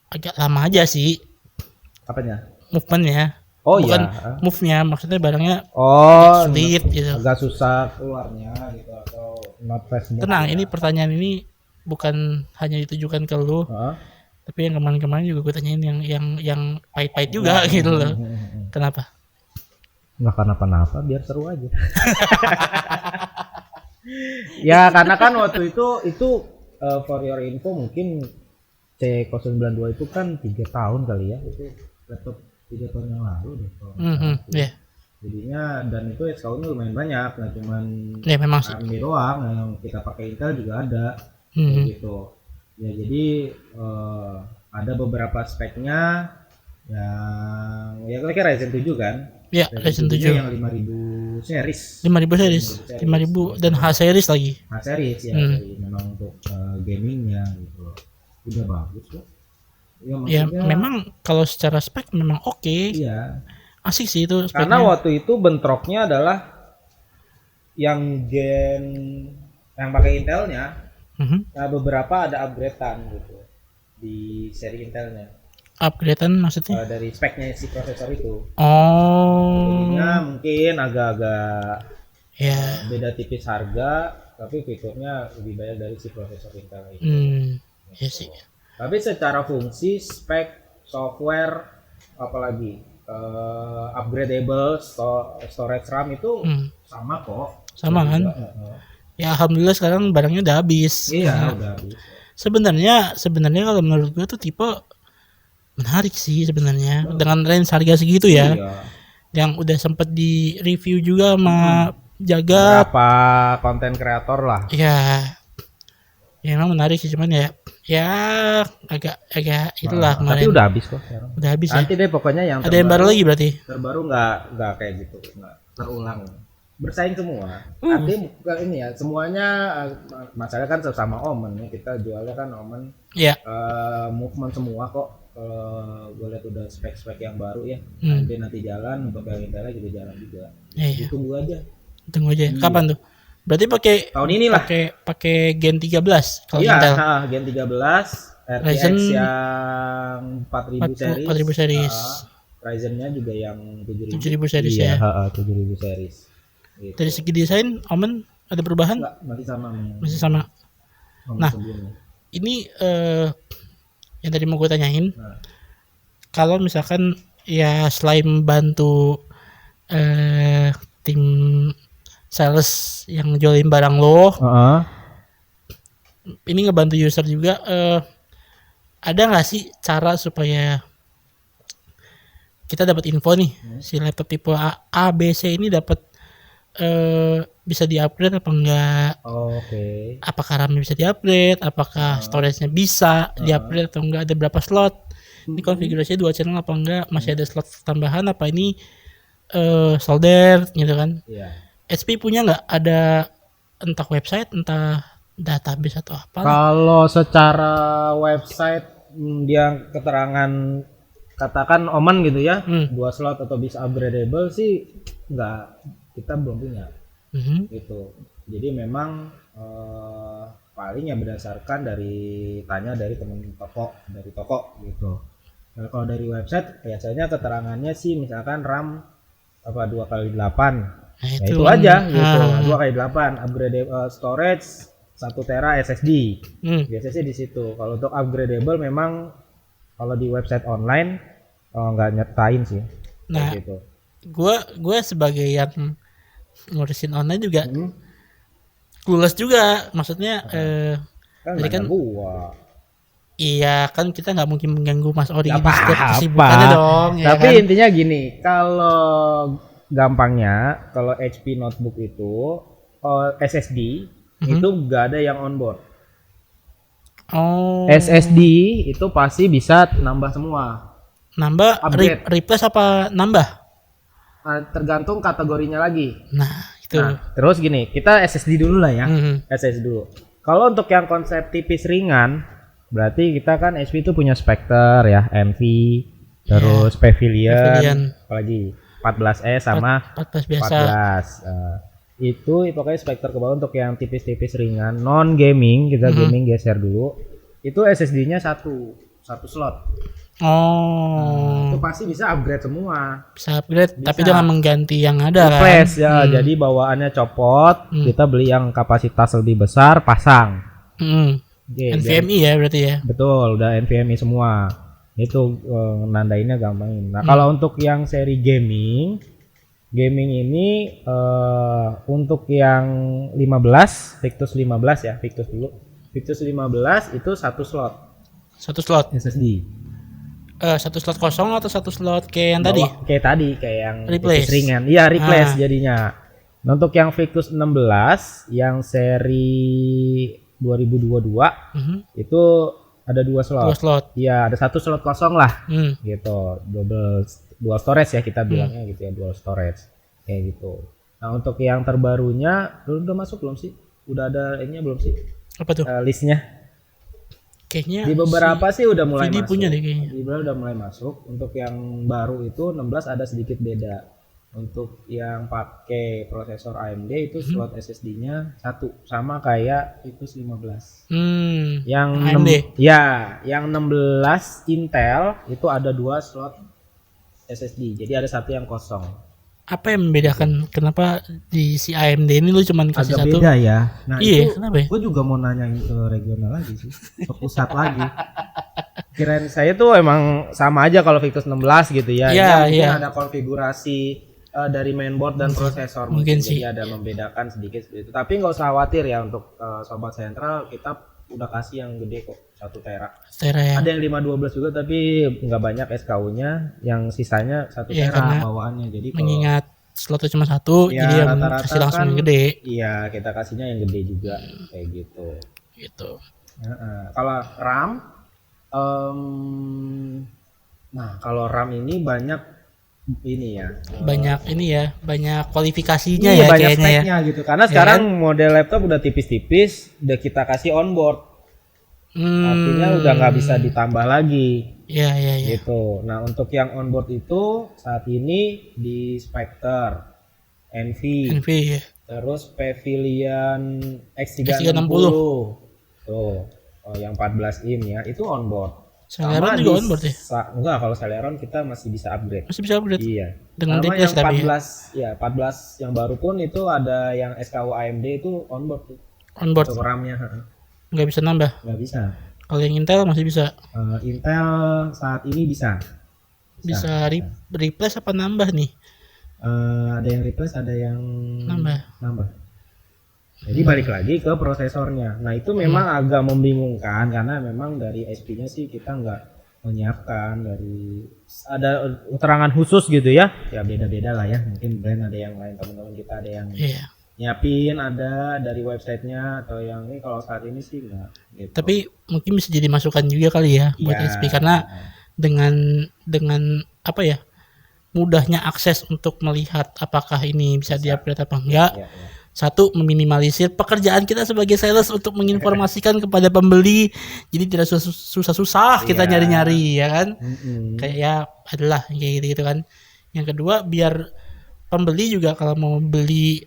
agak lama aja sih Apanya? movementnya. Oh Bukan iya. move-nya, maksudnya barangnya Oh, sulit gitu. agak susah keluarnya gitu atau not fast move. Tenang, ini pertanyaan ini bukan hanya ditujukan ke lu, Heeh. tapi yang kemarin-kemarin juga gue tanyain yang pahit-pahit juga gitu loh. Kenapa? Nggak kenapa-napa, biar seru aja. Ya karena kan waktu itu for your info mungkin C092 itu kan 3 tahun kali ya, itu laptop 3 tahun yang lalu deh. kalau nggak salah. Ya, Jadinya dan itu SKU-nya lumayan banyak, nggak cuman ya memang sih. AMD doang, yang kita pakai Intel juga ada. Mhm. Gitu. Ya jadi ada beberapa speknya yang ya kayak Ryzen 7 kan. Ya, Ryzen 7 yang 5000 series. 5000 series, 5000 dan H series lagi. Nah, series ya, jadi memang untuk gamingnya gitu. Udah bagus kok. Ya, Ya, maksudnya, memang kalau secara spek memang oke. iya. Asik sih itu Karena speknya. waktu itu bentroknya adalah yang gen yang pakai Intelnya, Mhm. nah beberapa ada upgradean gitu di seri Intelnya. Upgradean maksudnya? Dari speknya si prosesor itu. Oh. Jadinya mungkin agak-agak Ya. beda tipis harga, tapi fiturnya lebih banyak dari si prosesor Intel itu. Ya sih. Tapi secara fungsi, spek, software, apalagi upgradable, storage RAM itu sama kok. Sama kan? Heeh. Ya alhamdulillah sekarang barangnya udah habis. Iya, udah habis. Sebenarnya kalau menurut gua tuh tipe menarik sih sebenarnya dengan range harga segitu ya. Iya. Yang udah sempet di review juga sama Jagat. Berapa konten kreator lah. Ya. Ya emang menarik sih, cuman ya agak itulah Tapi kemarin. udah habis kok sekarang. Udah habis ya. Nanti deh pokoknya yang Ada yang baru lagi berarti. terbaru nggak kayak gitu, nggak terulang, bersaing semua. Artinya bukan ini ya, semuanya masalah kan sesama Omen ya, kita jualnya kan Omen Ya. movement semua kok. Gue lihat udah spek-spek yang baru ya, nanti jalan untuk yang Intel juga jalan juga. Iya. Tunggu aja. Tunggu aja. Kapan tuh? Berarti pakai Tahun ini lah. pakai Gen 13 kalau Iya, Intel. Gen 13 RTX Ryzen yang 4000 series. 4000 series. Ryzen-nya juga yang 7000. 7000 series Iya, ya. 7000 series. Gitu. Dari segi desain, Omen ada perubahan? Enggak, masih sama. Masih sama. Nah, sebelumnya. Ini yang tadi mau gue tanyain. Nah. Kalau misalkan ya selain bantu tim sales yang jualin barang lo, ini ngebantu user juga. Ada nggak sih cara supaya kita dapat info nih si laptop tipe A, B, C ini dapat bisa di-upgrade apa enggak? Oke. Apakah RAM-nya bisa di-upgrade? Apakah storage-nya bisa di-upgrade atau enggak? Ada berapa slot? Ini konfigurasinya 2 channel apa enggak? Masih ada slot tambahan apa ini solder gitu kan? Iya. HP punya nggak ada entah website, entah database atau apa? Kalau secara website dia keterangan katakan Omen gitu ya, 2 slot atau bisa upgradable sih enggak, kita belum punya. Gitu. Jadi memang paling ya berdasarkan tanya dari teman dari toko gitu. Nah, kalau dari website biasanya keterangannya sih misalkan RAM 2x8. Nah, Ya itu aja gitu. 2x8 upgrade storage 1 tera SSD. Biasanya sih di situ. Kalau untuk upgradable memang kalau di website online nggak nyetain sih. Nah, gitu. gue sebagai yang ngurusin online juga clueless juga, maksudnya Kan jadi kan gua. iya kan kita nggak mungkin mengganggu Mas Ori di Apa-apa. setiap kesibukannya dong ya. Tapi kan? intinya gini, kalau gampangnya kalau HP notebook itu SSD itu nggak ada yang onboard. Oh, SSD itu pasti bisa nambah semua. nambah Upgrade. replace apa nambah? tergantung kategorinya lagi. Nah, itu. Nah, terus gini, kita SSD dulu lah ya. Mhm. SSD dulu. Kalau untuk yang konsep tipis ringan, berarti kita kan HP itu punya Spectre ya, MV, terus Pavilion, apalagi 14E sama 14 biasa. 14. Itu pokoknya Spectre ke bawah untuk yang tipis-tipis ringan, non gaming, kita gaming geser dulu. Itu SSD-nya satu slot. Oh, Itu pasti bisa upgrade semua. bisa upgrade, Bisa. tapi dengan mengganti yang ada kan. Replace ya, jadi bawaannya copot, kita beli yang kapasitas lebih besar, pasang. Oke, NVMe ya berarti ya. betul, udah NVMe semua. Itu nandainnya gampangin. Nah, kalau untuk yang seri gaming ini untuk yang 15, Victus 15 ya, Victus dulu. Victus 15 itu satu slot Satu slot. SSD. Satu slot kosong atau satu slot kayak yang tadi? Kayak tadi, kayak yang Replace. tipis ringan. Iya, replace Ah. jadinya. Nah, untuk yang Victus 16 yang seri 2022 itu ada 2 slot. 2 slot. Iya, ada 1 slot kosong lah. Hmm. Gitu, dual storage ya kita bilangnya gitu ya, dual storage kayak gitu. Nah, untuk yang terbarunya udah masuk belum sih? Udah ada ini belum sih Apa tuh? listnya? Kayaknya Di beberapa sih udah mulai Vidi masuk. punya deh kayaknya. Di beberapa udah mulai masuk. Untuk yang baru itu 16 ada sedikit beda. Untuk yang pakai prosesor AMD itu slot SSD-nya 1 sama kayak itu 15. Yang AMD. yang 16 Intel itu ada 2 slot SSD. Jadi ada 1 yang kosong. Apa yang membedakan kenapa di si AMD ini lu cuman kasih Agak satu? beda ya. Nah, Iya, itu kenapa ya? gue juga mau nanyain ke regional lagi sih, ke pusat lagi. Kirain saya tuh emang sama aja kalau Victus 16 gitu ya. Iya, Ini mungkin iya. ada konfigurasi dari mainboard dan prosesor mungkin Jadi sih. ada membedakan sedikit seperti itu. Tapi nggak usah khawatir ya untuk sobat sentral, kita udah kasih yang gede kok, 1 tera. Tera ya. Ada yang 512 juga tapi nggak banyak SKU-nya, yang sisanya 1 Iya, tera karena bawaannya. Jadi kalau Mengingat slotnya cuma satu, ya, jadi yang rata-rata kasih langsung kan, yang gede Iya, kita kasihnya yang gede juga kayak gitu. gitu. Kalau RAM, nah kalau RAM ini banyak ini ya. Banyak ini ya, banyak kualifikasinya Iya, ya banyak kayaknya ya. speknya gitu. Karena Ya sekarang kan? model laptop udah tipis-tipis, udah kita kasih onboard. Artinya udah nggak bisa ditambah lagi. Iya, iya, iya. Gitu. Nah, untuk yang onboard itu saat ini di Spectre, NV ya. terus Pavilion X360. X360. Tuh, yang 14 in ya, itu onboard. Celeron juga onboard ya? Enggak, kalau Celeron kita masih bisa upgrade. Masih bisa upgrade. Iya. Dengan Sama replace yang tapi ya? 14 yang baru pun itu ada yang SKU AMD itu onboard tuh. Onboard Untuk RAM-nya nggak bisa nambah. nggak bisa. Kalau yang Intel masih bisa. Intel saat ini bisa. Bisa replace apa nambah nih? Ada yang replace, ada yang Nambah. Jadi balik lagi ke prosesornya. Nah, itu memang agak membingungkan karena memang dari SP-nya sih kita nggak menyiapkan dari ada keterangan khusus gitu ya. Ya beda-beda lah ya. Mungkin brand ada yang lain, teman-teman kita ada yang Iya. nyiapin, ada dari websitenya atau yang ini kalau saat ini sih enggak gitu. Tapi mungkin bisa jadi masukan juga kali ya buat Ya. HP karena dengan apa ya, mudahnya akses untuk melihat apakah ini bisa di-upgrade apa enggak. Ya, ya. Satu, meminimalisir pekerjaan kita sebagai sales untuk menginformasikan kepada pembeli, jadi tidak susah-susah kita Iya. nyari-nyari ya kan. Mm-mm. Kayak ya adalah kayak gitu kan. Yang kedua, biar pembeli juga kalau mau beli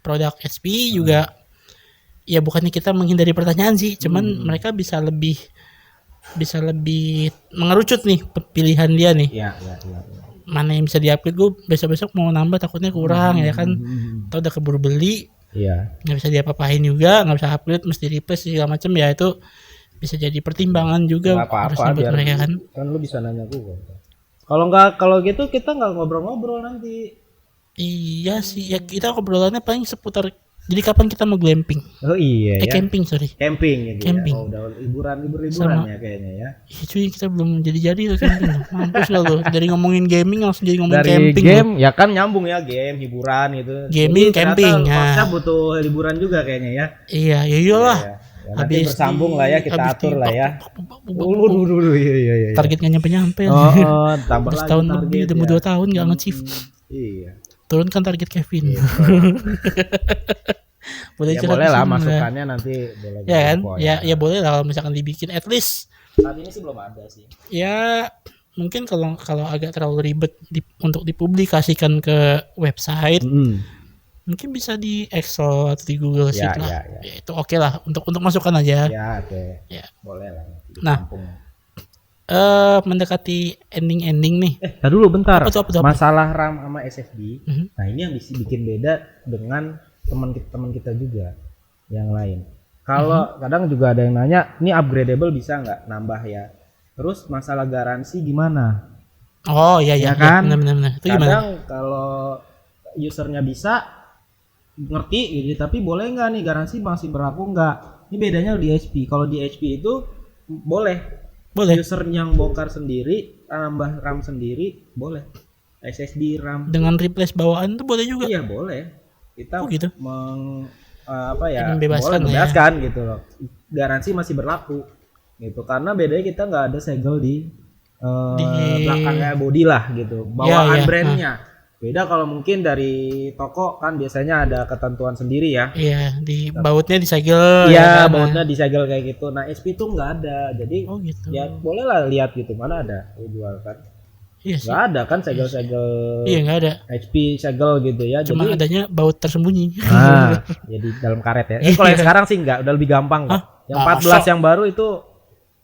produk HP juga ya bukannya kita menghindari pertanyaan sih, cuman mereka bisa lebih mengerucut nih pilihan dia nih. Ya. Mana yang bisa di-upgrade, gue besok-besok mau nambah takutnya kurang ya kan. Atau udah keburu beli, Iya. nggak bisa diapa-apain juga, nggak bisa upgrade, mesti replace segala macam ya, itu bisa jadi pertimbangan juga Nggak apa-apa harusnya buat biar mereka kan. lu bisa nanya gua. Kalau gitu kita nggak ngobrol-ngobrol nanti. Iya sih, ya kita obrolannya paling seputar jadi kapan kita mau glamping? Oh iya ya. Camping sorry. Camping gitu Camping. ya. Oh, udah liburan Sama- ya kayaknya ya. Iya cuy, kita belum jadi tuh camping. Mampus gak lu, dari ngomongin gaming langsung jadi ngomongin Dari camping. game ya kan nyambung ya, game hiburan gitu. Gaming, Jadi ternyata camping, Pasca nah. butuh liburan juga kayaknya ya. Iya, ya iyalah. Ya, nanti bersambung lah ya, kita habis atur lah ya. di- Iya. Target gak nyampe-nyampe. Oh, tambah Udah lagi setahun target lebih, udah mau ya. 2 tahun gak nge-achieve. Iya. Turunkan target Kevin. Boleh Ya curhat boleh di lah sini, masukannya nanti boleh. ya kan? info Ya boleh lah kalau misalkan dibikin at least Saat ini sih belum ada sih. ya mungkin kalau agak terlalu ribet untuk dipublikasikan ke website mungkin bisa di Excel atau di Google Ya, Sheet lah. ya. Ya, itu oke lah untuk masukan aja. Ya, oke. Ya. Boleh lah. Nah, mendekati ending nih. Tadi dulu bentar. Apa tuh? Masalah RAM sama SSD. Mhm. Nah, ini yang bisa bikin beda dengan teman kita juga yang lain. Kalau kadang juga ada yang nanya, ini upgradable bisa nggak nambah ya? Terus masalah garansi gimana? Oh iya Ya kan? benar. Itu Kadang gimana? kalau usernya bisa ngerti gitu, tapi boleh nggak nih garansi masih berlaku nggak? Ini bedanya di HP. Kalau di HP itu boleh. User yang bongkar sendiri, tambah RAM sendiri, boleh. SSD RAM. Dengan replace bawaan tuh boleh juga. Iya boleh. Kita gitu? boleh Membebaskan membebaskan gitu loh. Garansi masih berlaku gitu karena bedanya kita nggak ada segel di belakangnya body lah gitu bawaan brandnya. Beda kalau mungkin dari toko kan biasanya ada ketentuan sendiri ya. Iya, di bautnya disegel. Iya, bautnya disegel kayak gitu. Nah, SP tuh nggak ada. Jadi gitu. ya boleh lah lihat gitu mana ada jual kan. Iya sih. Nggak ada kan segel-segel. Iya nggak ada. HP segel gitu ya. Cuma jadi, adanya baut tersembunyi. Nah, jadi dalam karet ya. Kalau yang sekarang sih nggak, udah lebih gampang kok. Yang 14 yang baru itu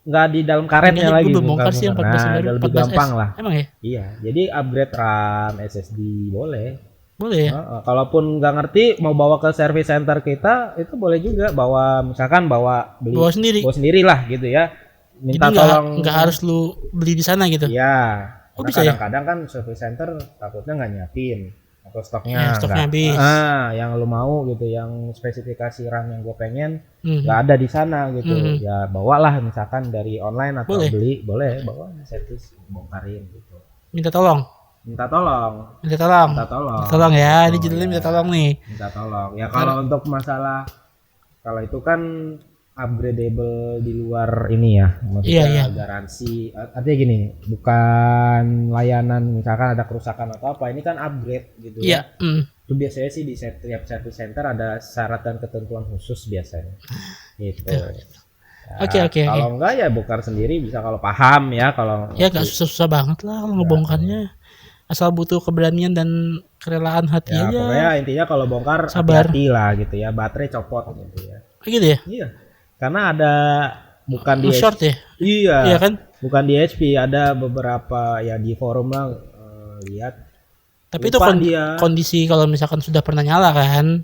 nggak di dalam karetnya lagi. Gue belum bongkar sih yang 14 yang baru. Udah lebih gampang lah. Emang ya? Iya, jadi upgrade RAM, SSD boleh. Boleh ya? Kalaupun nggak ngerti mau bawa ke service center kita itu boleh juga bawa misalkan bawa sendiri lah gitu ya. Minta jadi tolong. Nggak harus lu beli di sana gitu. Iya. Oh, bisa kadang-kadang kan service center takutnya nggak nyiapin atau stoknya habis. Yang lu mau gitu, yang spesifikasi RAM yang gue pengen nggak ada di sana gitu. Ya bawalah misalkan dari online atau beli boleh bawa servis bongkarin gitu. Minta tolong ya, ini judulnya minta tolong nih. Minta tolong ya. Kalau untuk masalah kalau itu kan upgradable di luar ini ya, maksudnya garansi. Artinya gini, bukan layanan misalkan ada kerusakan atau apa, ini kan upgrade gitu ya. Itu biasanya sih di setiap service center ada syarat dan ketentuan khusus biasanya. Gitu. Oke. Kalau enggak ya bongkar sendiri bisa kalau paham ya. Kalau ya nggak susah banget lah kalau ngebongkarnya. Asal butuh keberanian dan kerelaan hati aja. Pokoknya intinya kalau bongkar hati-hati lah gitu ya. Baterai copot gitu ya. Gitu ya? Iya. Karena ada bukan di short ya? Iya kan? Bukan di HP, ada beberapa ya di forum lah lihat. Tapi itu kondisi kalau misalkan sudah pernah nyala kan?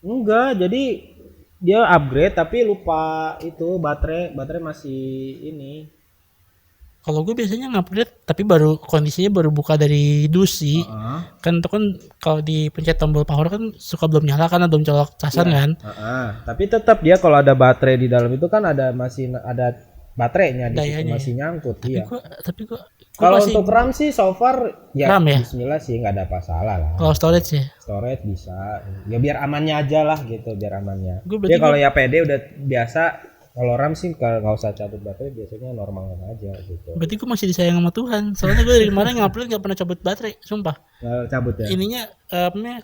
Enggak, jadi dia upgrade tapi lupa itu baterai masih ini. Kalau gue biasanya ngupgrade tapi kondisinya baru buka dari dus sih. Kan itu kan kalau dipencet tombol power kan suka belum nyala kan, belum colok casan kan. Tapi tetap dia kalau ada baterai di dalam itu kan masih ada baterainya di situ masih nyangkut. Tapi gua kalau untuk RAM sih so far ya, RAM ya? bismillah sih nggak ada masalah lah. Kalau storage ya? Storage bisa. Ya biar amannya aja lah gitu, biar amannya. Ya kalau ya PD udah biasa. Kalau RAM sih nggak usah cabut baterai, biasanya normal aja gitu. Berarti gue masih disayang sama Tuhan. Soalnya gue dari kemarin ngupload nggak pernah cabut baterai, sumpah. Nggak cabut ya? Ininya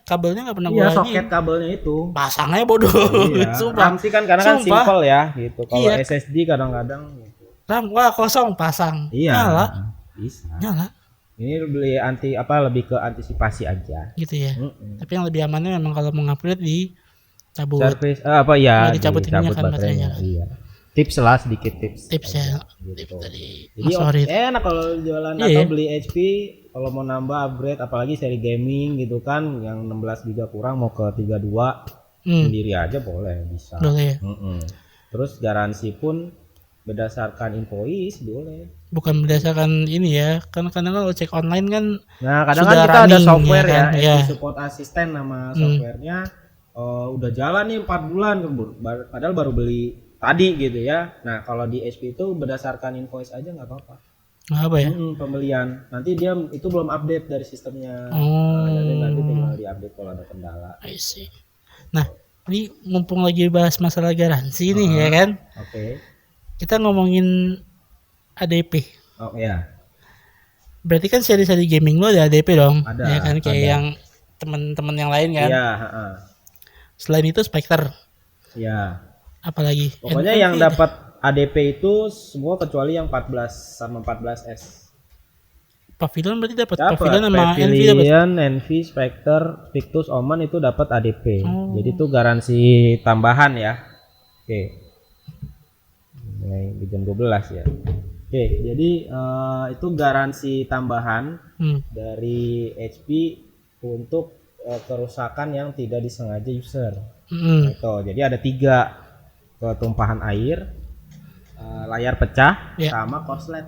kabelnya nggak pernah gue Iya, soket kabelnya itu. Pasangnya bodoh. Iya. Sumpah. RAM sih kan karena kan simple ya gitu. Kalau SSD kadang-kadang. Gitu. RAM kosong pasang. Iya. Nyala. Bisa. Nyala. Ini beli lebih ke antisipasi aja. Gitu ya. Tapi yang lebih amannya memang kalau mau ngupload di cabut. Service dicabut baterainya. Iya. Tips lah, sedikit tips ya. Gitu. Jadi enak kalau jualan atau beli HP kalau mau nambah upgrade apalagi seri gaming gitu kan yang 16 GB kurang mau ke 32 sendiri aja boleh bisa. Boleh ya. Terus garansi pun berdasarkan invoice boleh. Bukan berdasarkan ini ya, kan kadang kalau cek online kan. Nah kadang kan kita ada software ya, kan? support asisten nama softwarenya udah jalan nih 4 bulan padahal baru beli tadi gitu ya. Nah kalau di HP itu berdasarkan invoice aja nggak apa-apa. Nggak apa ya? Pembelian nanti dia itu belum update dari sistemnya. Jadi nanti tinggal diupdate kalau ada kendala. I see. Nah ini mumpung lagi bahas masalah garansi nih ya kan? Oke. Kita ngomongin ADP. Oh ya. Berarti kan seri-seri gaming lo ada ADP dong? Ada, Ya kan kayak ada. yang teman-teman yang lain kan. Iya, Selain itu Spectre, iya. apalagi? Pokoknya NVIDIA yang dapat ADP itu semua kecuali yang 14 sama 14S. Pavilion berarti dapat Dapat Pavilion sama Envy dapat. Pavilion, Envy, Spectre, Victus, Omen itu dapat ADP. Oh. Jadi itu garansi tambahan ya. Oke. Mulai di jam 12 ya. Oke, jadi itu garansi tambahan dari HP untuk kerusakan yang tidak disengaja user. Itu. Jadi ada 3, ketumpahan air, layar pecah, sama korslet.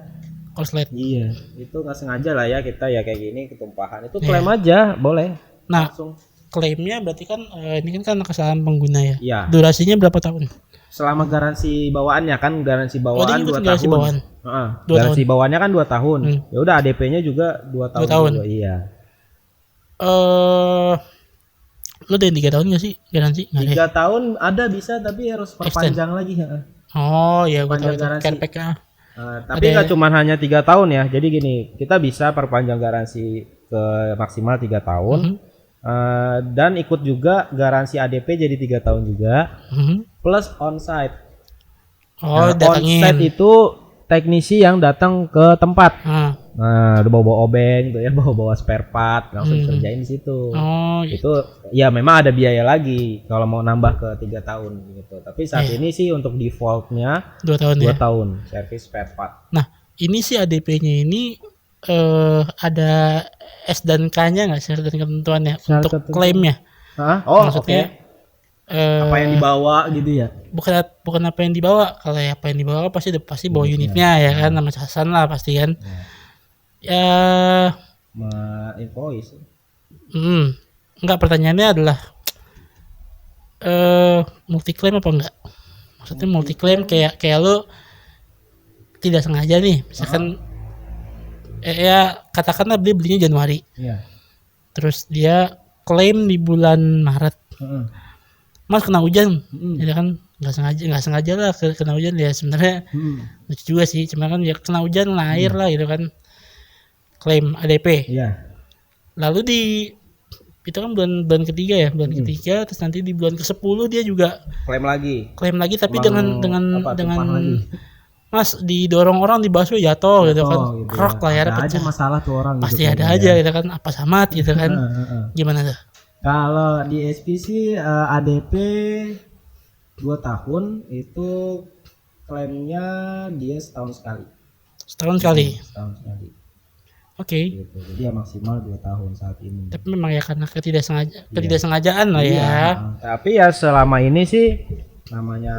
Korslet. Iya, itu nggak sengaja lah ya kita ya kayak gini ketumpahan. Itu klaim aja, boleh. Nah, Langsung. klaimnya berarti kan ini kan kesalahan pengguna ya. Iya. Durasinya berapa tahun? Selama garansi bawaannya kan garansi bawaan 2 tahun. garansi bawaan. Heeh, 2 garansi bawaannya kan 2 tahun. Ya udah ADP-nya juga 2 tahun. 2 tahun. Juga, iya. Lo ada yang 3 tahun nggak sih garansi? Nggak ada ya? 3 tahun ada bisa tapi harus perpanjang lagi. Heeh. Oh ya, gue tahu Panjang garansi. Carpack-nya. Tapi nggak cuma hanya 3 tahun ya. Jadi gini, kita bisa perpanjang garansi ke maksimal 3 tahun. Dan ikut juga garansi ADP jadi 3 tahun juga. Plus onsite. Oh, datangin. Onsite itu teknisi yang datang ke tempat. Nah, udah bawa-bawa obeng gitu ya, bawa-bawa spare part, langsung kerjain di situ. Oh, itu ya memang ada biaya lagi kalau mau nambah ke 3 tahun gitu. Tapi saat ini sih untuk defaultnya 2 tahun 2 ya. tahun service spare part. Nah, ini sih ADP-nya ini ada S dan K-nya nggak sih dan ketentuannya Syarat untuk ketentuan. klaimnya? Oh, Maksudnya apa yang dibawa gitu ya? bukan apa yang dibawa. Kalau apa yang dibawa pasti bawa unitnya ya kan, nama casan lah pasti kan. Ya, Invoice. enggak, pertanyaannya adalah multi claim apa enggak? Maksudnya multi claim kayak lo tidak sengaja nih, misalkan ya katakanlah belinya Januari. Iya. Terus dia klaim di bulan Maret. Mas kena hujan, ya kan nggak sengaja lah kena hujan ya sebenarnya lucu juga sih, cuma kan ya kena hujan air lah gitu kan, klaim ADP. Iya. Lalu itu kan bulan ketiga ya, ketiga, terus nanti di bulan ke-10 dia juga Klaim lagi tapi Uang dengan tumpah lagi. Mas didorong orang di bakso jatuh gitu kan, gitu krok ya. layarnya Ada aja pecah. masalah tuh orang Pasti gitu ada kan, aja ya. gitu kan, apa samat gitu kan. Gimana tuh? Kalau di SP sih ADP 2 tahun itu klaimnya dia setahun sekali. Setahun sekali. Setahun sekali. Oke. Gitu. Jadi ya maksimal 2 tahun saat ini. Tapi memang ya karena ketidaksengajaan lah ya. Iya, tapi ya selama ini sih namanya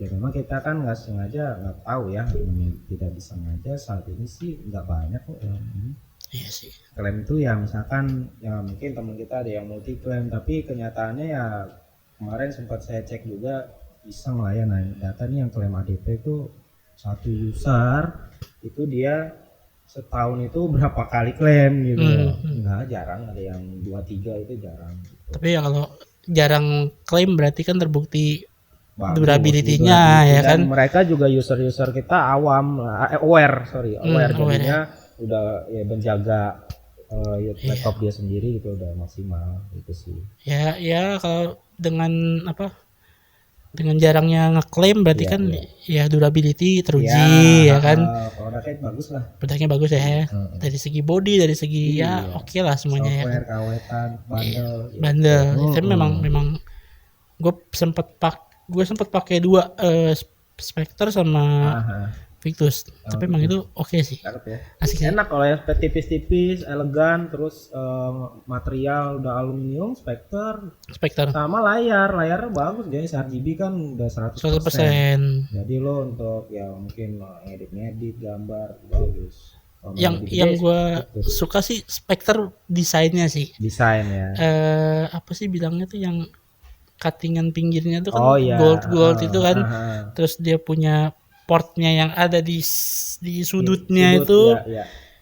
ya memang kita kan nggak sengaja, nggak tahu ya, namanya tidak disengaja. Saat ini sih nggak banyak kok yang ini. Iya sih. Klaim itu ya misalkan ya mungkin teman kita ada yang multi klaim, tapi kenyataannya ya kemarin sempat saya cek juga iseng lah ya, nah data nih yang klaim ADP itu satu user itu dia setahun itu berapa kali klaim gitu. Enggak, jarang ada yang 2-3 itu jarang gitu. Tapi ya kalau jarang klaim berarti kan terbukti Bagus, durability-nya ya kan. Dan mereka juga user kita awam, aware jadinya udah ya menjaga laptop dia sendiri gitu udah maksimal gitu sih. Ya kalau dengan dengan jarangnya ngeklaim berarti kan ya durability teruji ya kan. Produknya bagus lah. Produknya bagus ya. Dari segi body, dari segi ya oke lah semuanya ya. Software, kawetan, Bundle. Tapi memang gue sempat pakai 2 Spectre sama Victus. Tapi emang itu oke sih. Cakep ya. Asik sih. Enak kalau ya tipis-tipis, elegan, terus material udah aluminium, Spectre sama layarnya bagus guys, RGB kan udah 100%. Jadi lo untuk ya mungkin ngedit gambar bagus. Yang gue suka sih Spectre desainnya sih. Desain ya. Apa sih bilangnya tuh yang cuttingan pinggirnya tuh kan gold itu kan. Terus dia punya portnya yang ada di sudutnya itu.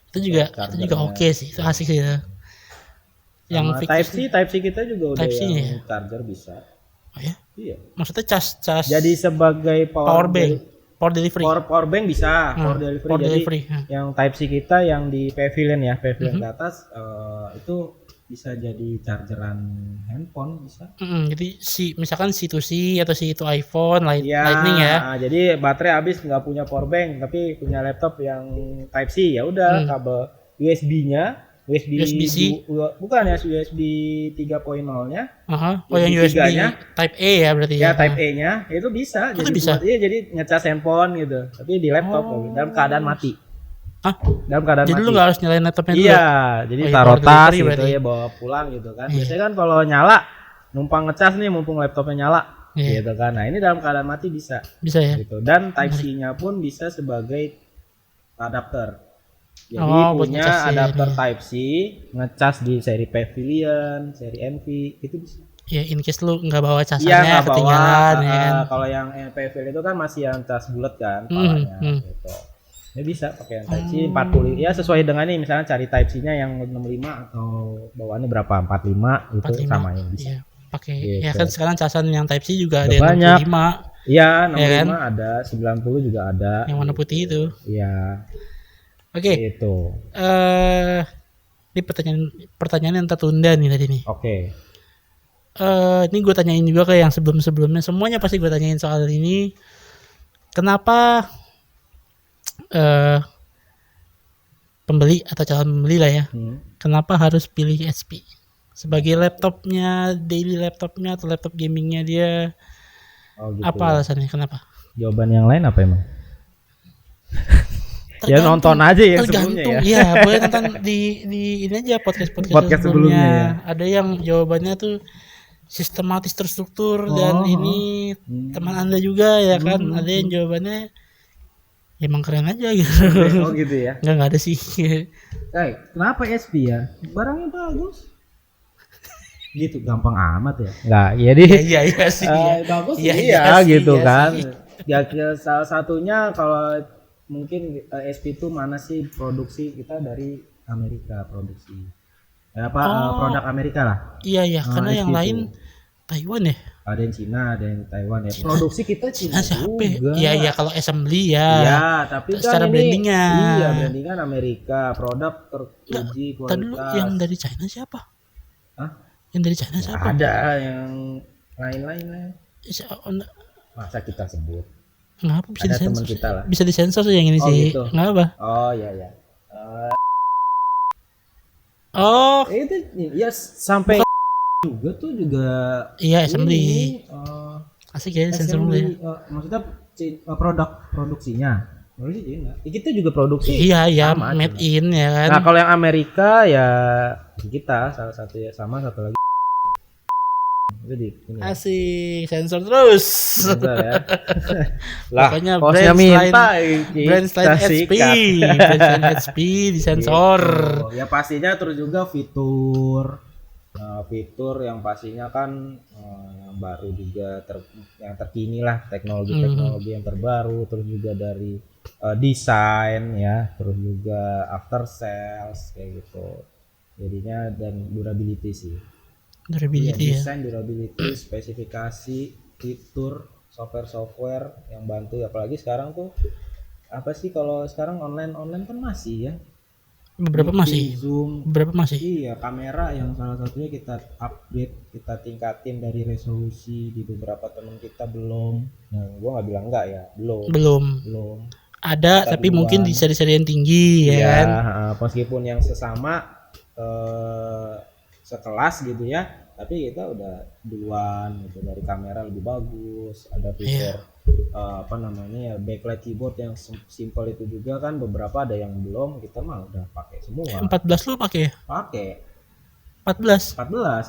Itu juga oke sih, itu asik sih itu. Yang Type C kita juga udah Type-C yang ya? charger bisa. Oh ya? Iya. Maksudnya cas Jadi sebagai power bank. power delivery. Power bank bisa, power delivery. Power Jadi delivery. yang Type C kita yang di pavilion ya, pavilion ke atas itu bisa jadi chargeran handphone bisa. Jadi misalkan si to C atau si to iPhone, Lightning ya. Jadi baterai habis nggak punya power bank tapi punya laptop yang Type C, ya udah kabel USB-nya, USB-C. bukan ya, USB 3.0-nya. Oh yang USB tiganya. Type A ya berarti Ya Type A-nya itu bisa. Itu Jadi bisa? jadi ngecas handphone gitu. Tapi di laptop dalam keadaan mati. Dalam keadaan Jadi mati. lu nggak harus nyalain laptopnya dulu. Iya, jadi Oh iya, taruh power tas delivery gitu berarti. ya, bawa pulang gitu kan. Iya. Biasanya kan kalau nyala numpang ngecas nih mumpung laptopnya nyala Iya. gitu kan. Nah, ini dalam keadaan mati bisa Bisa ya. gitu. Dan Type C-nya pun bisa sebagai adapter. Jadi Buat punya ngecas adapter ini. Type C, ngecas di seri Pavilion, seri MV, itu bisa. Ya in case lu nggak bawa casannya Iya, nggak bawa. ketinggalan ya kan. Kalau yang Pavilion itu kan masih yang cas bulat kan, palanya gitu. Ini bisa pakai yang Type C 40. Ya sesuai dengan ini, misalnya cari Type C-nya yang 65 atau bawaannya berapa? 45 itu 45. sama yang bisa. Iya, pakai. Gitu. Ya kan sekarang casan yang Type C juga ada Udah yang banyak. 65 Iya, 65 Ya kan? ada, 90 juga ada. yang warna putih itu. Iya. Oke. Gitu. Ini pertanyaan yang tertunda nih tadi nih. Oke. Ini gue tanyain juga ke yang sebelum-sebelumnya. Semuanya pasti gue tanyain soal ini. Kenapa pembeli atau calon pembeli lah ya, kenapa harus pilih HP sebagai laptopnya, daily laptopnya atau laptop gamingnya dia? Oh, gitu. Apa alasannya? Kenapa? Jawaban yang lain apa emang? Ya nonton aja ya sebelumnya ya. Iya, boleh nonton di ini aja podcast sebelumnya. ya. Ada yang jawabannya tuh sistematis terstruktur dan ini teman Anda juga ya kan. Ada yang jawabannya emang keren aja gitu. Oh gitu ya. Enggak ada sih. Kenapa SP ya? Barangnya bagus. Gitu gampang amat ya. Enggak, jadi Iya sih. bagus Iya, iya, sih, gitu iya kan. sih. Ya salah satunya kalau mungkin SP itu mana sih produksi kita dari Amerika produksi. Produk Amerika lah. Iya, karena SP yang lain itu. Taiwan ya. Ada yang Cina, ada yang Taiwan ya. Produksi kita Cina Siapa? juga. Iya kalau assembly ya. Iya, tapi kan Secara ini, brandingnya. Iya, brandingan Amerika, produk terpuji Tadi dulu kualitas. yang dari China siapa? Hah? Yang dari China siapa? Ada yang lain-lain lah. Enggak Masa kita sebut? apa bisa Ada teman disensor? kita lah. Bisa disensor sih yang ini Oh, sih. gitu. Enggak apa? Oh iya ya. Oh, Itu ya sampai juga tuh juga iya assembly. ini, Asik ya sensor dulu ya. maksudnya produk produksinya. Produksi Cina. Kita juga produksi. Iya, sama, made Cina. in ya kan. Nah, kalau yang Amerika ya kita salah satu ya, sama satu lagi. Jadi ini. Asik, sensor terus. Bentar ya. Lah, Pokoknya bosnya brand minta Brand kita selain HP, sikat. brand selain HP di sensor. Gitu. Ya pastinya terus juga fitur yang pastinya kan yang baru juga yang terkini lah, teknologi yang terbaru, terus juga dari desain ya, terus juga after sales kayak gitu. Jadinya dan durability sih. Durability ya. Desain, durability, spesifikasi, fitur, software yang bantu, apalagi sekarang tuh apa sih, kalau sekarang online kan masih ya. Beberapa masih. Zoom. Beberapa masih. Iya, kamera yang salah satunya kita upgrade, kita tingkatin dari resolusi, di beberapa teman kita belum. Nah, gua nggak bilang enggak ya, belum. Ada Kita tapi duluan. mungkin di seri-seri yang tinggi ya kan. Meskipun yang sesama sekelas gitu ya, tapi kita udah duluan gitu, dari kamera lebih bagus, ada fitur ya, backlight keyboard yang simple itu juga kan, beberapa ada yang belum, kita mah udah pakai semua. 14 lu pakai ya? Pakai 14.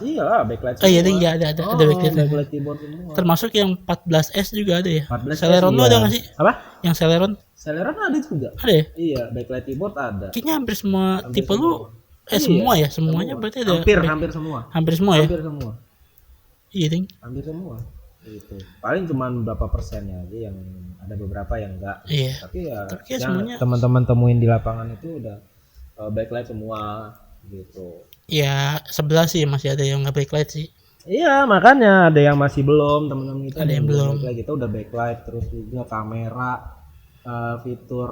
iyalah backlight Iya, semua. ada backlight. Backlight keyboard semua. Termasuk yang 14S juga ada ya? 14S Celeron lu iya. ada nggak sih? Apa? Yang Celeron Celeron ada juga. ada ya? Iya, backlight keyboard ada. Kayaknya hampir semua Hampir tipe semua. lu Iya, semua ya? Semuanya berarti ada. hampir semua. Hampir semua ya? Hampir semua. Iya, Ding. Hampir semua. Gitu. Paling cuman berapa persennya aja yang ada, beberapa yang enggak. Iya. Tapi ya Tapi kayak yang semuanya- teman-teman temuin di lapangan itu udah backlight semua gitu. Ya, 11 sih masih ada yang nggak backlight sih. Iya, makanya ada yang masih belum, teman-teman kita Ada yang belum. backlight, kita udah backlight, terus juga kamera fitur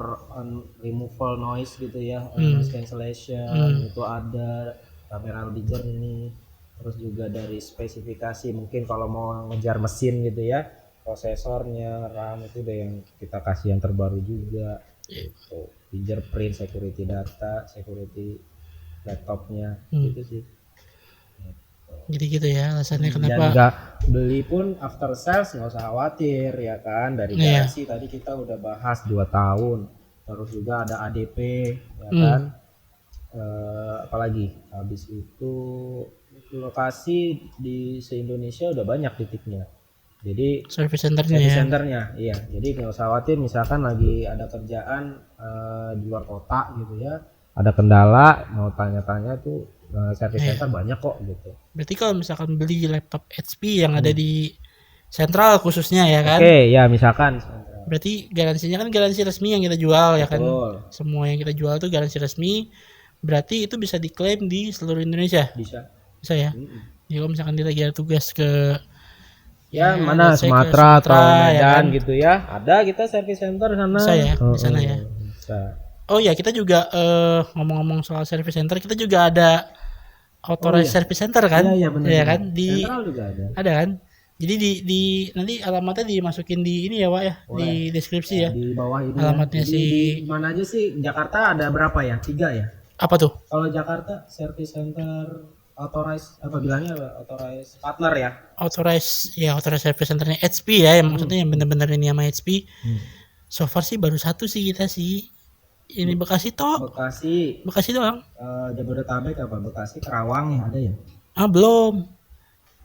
removal noise gitu ya, noise cancellation itu ada, kamera lebih jernih, terus juga dari spesifikasi mungkin kalau mau ngejar mesin gitu ya, prosesornya, RAM itu udah yang kita kasih yang terbaru juga. Tuh, fingerprint, security data, security laptopnya gitu sih. Jadi gitu ya alasannya Dan kenapa. nggak beli pun after sales nggak usah khawatir ya kan, dari Iya. garansi tadi kita udah bahas 2 tahun, terus juga ada ADP ya kan. Apalagi habis itu lokasi di se-Indonesia udah banyak titiknya, jadi Service centernya service ya. centernya iya, jadi nggak usah khawatir misalkan lagi ada kerjaan di luar kota gitu ya, ada kendala mau tanya-tanya tuh service center banyak kok gitu. Berarti kalau misalkan beli laptop HP yang ada di sentral khususnya ya kan. Oke, ya misalkan Berarti garansinya kan garansi resmi yang kita jual ya kan. betul, Semua yang kita jual tuh garansi resmi. Berarti itu bisa diklaim di seluruh Indonesia. bisa. Bisa ya. Jadi kalau misalkan dia lagi ada tugas ke Ya, Ya, mana let's say ke Sumatera atau Sumatera, ya Medan kan? gitu ya. Ada kita service center sana. Bisa ya, di sana ya. Bisa. Oh ya, kita juga ngomong-ngomong soal service center, kita juga ada authorized service center kan? Iya, benar. Iya kan? Di Sentral juga ada. kan? Jadi di nanti alamatnya dimasukin di ini ya, Wak ya, di deskripsi ya. Di bawah ini. Alamatnya Jadi si- di mana aja sih? Jakarta ada berapa ya? 3 ya. Apa tuh? Kalau Jakarta service center authorized apa bilangnya apa? Authorized partner ya. Authorized service centernya HP ya, yang maksudnya yang bener-bener ini sama HP. So far sih baru satu sih kita sih. Ini Bekasi toh. Bekasi doang. Jabodetabek apa? Bekasi, Kerawang ya ada ya? Ah, belum.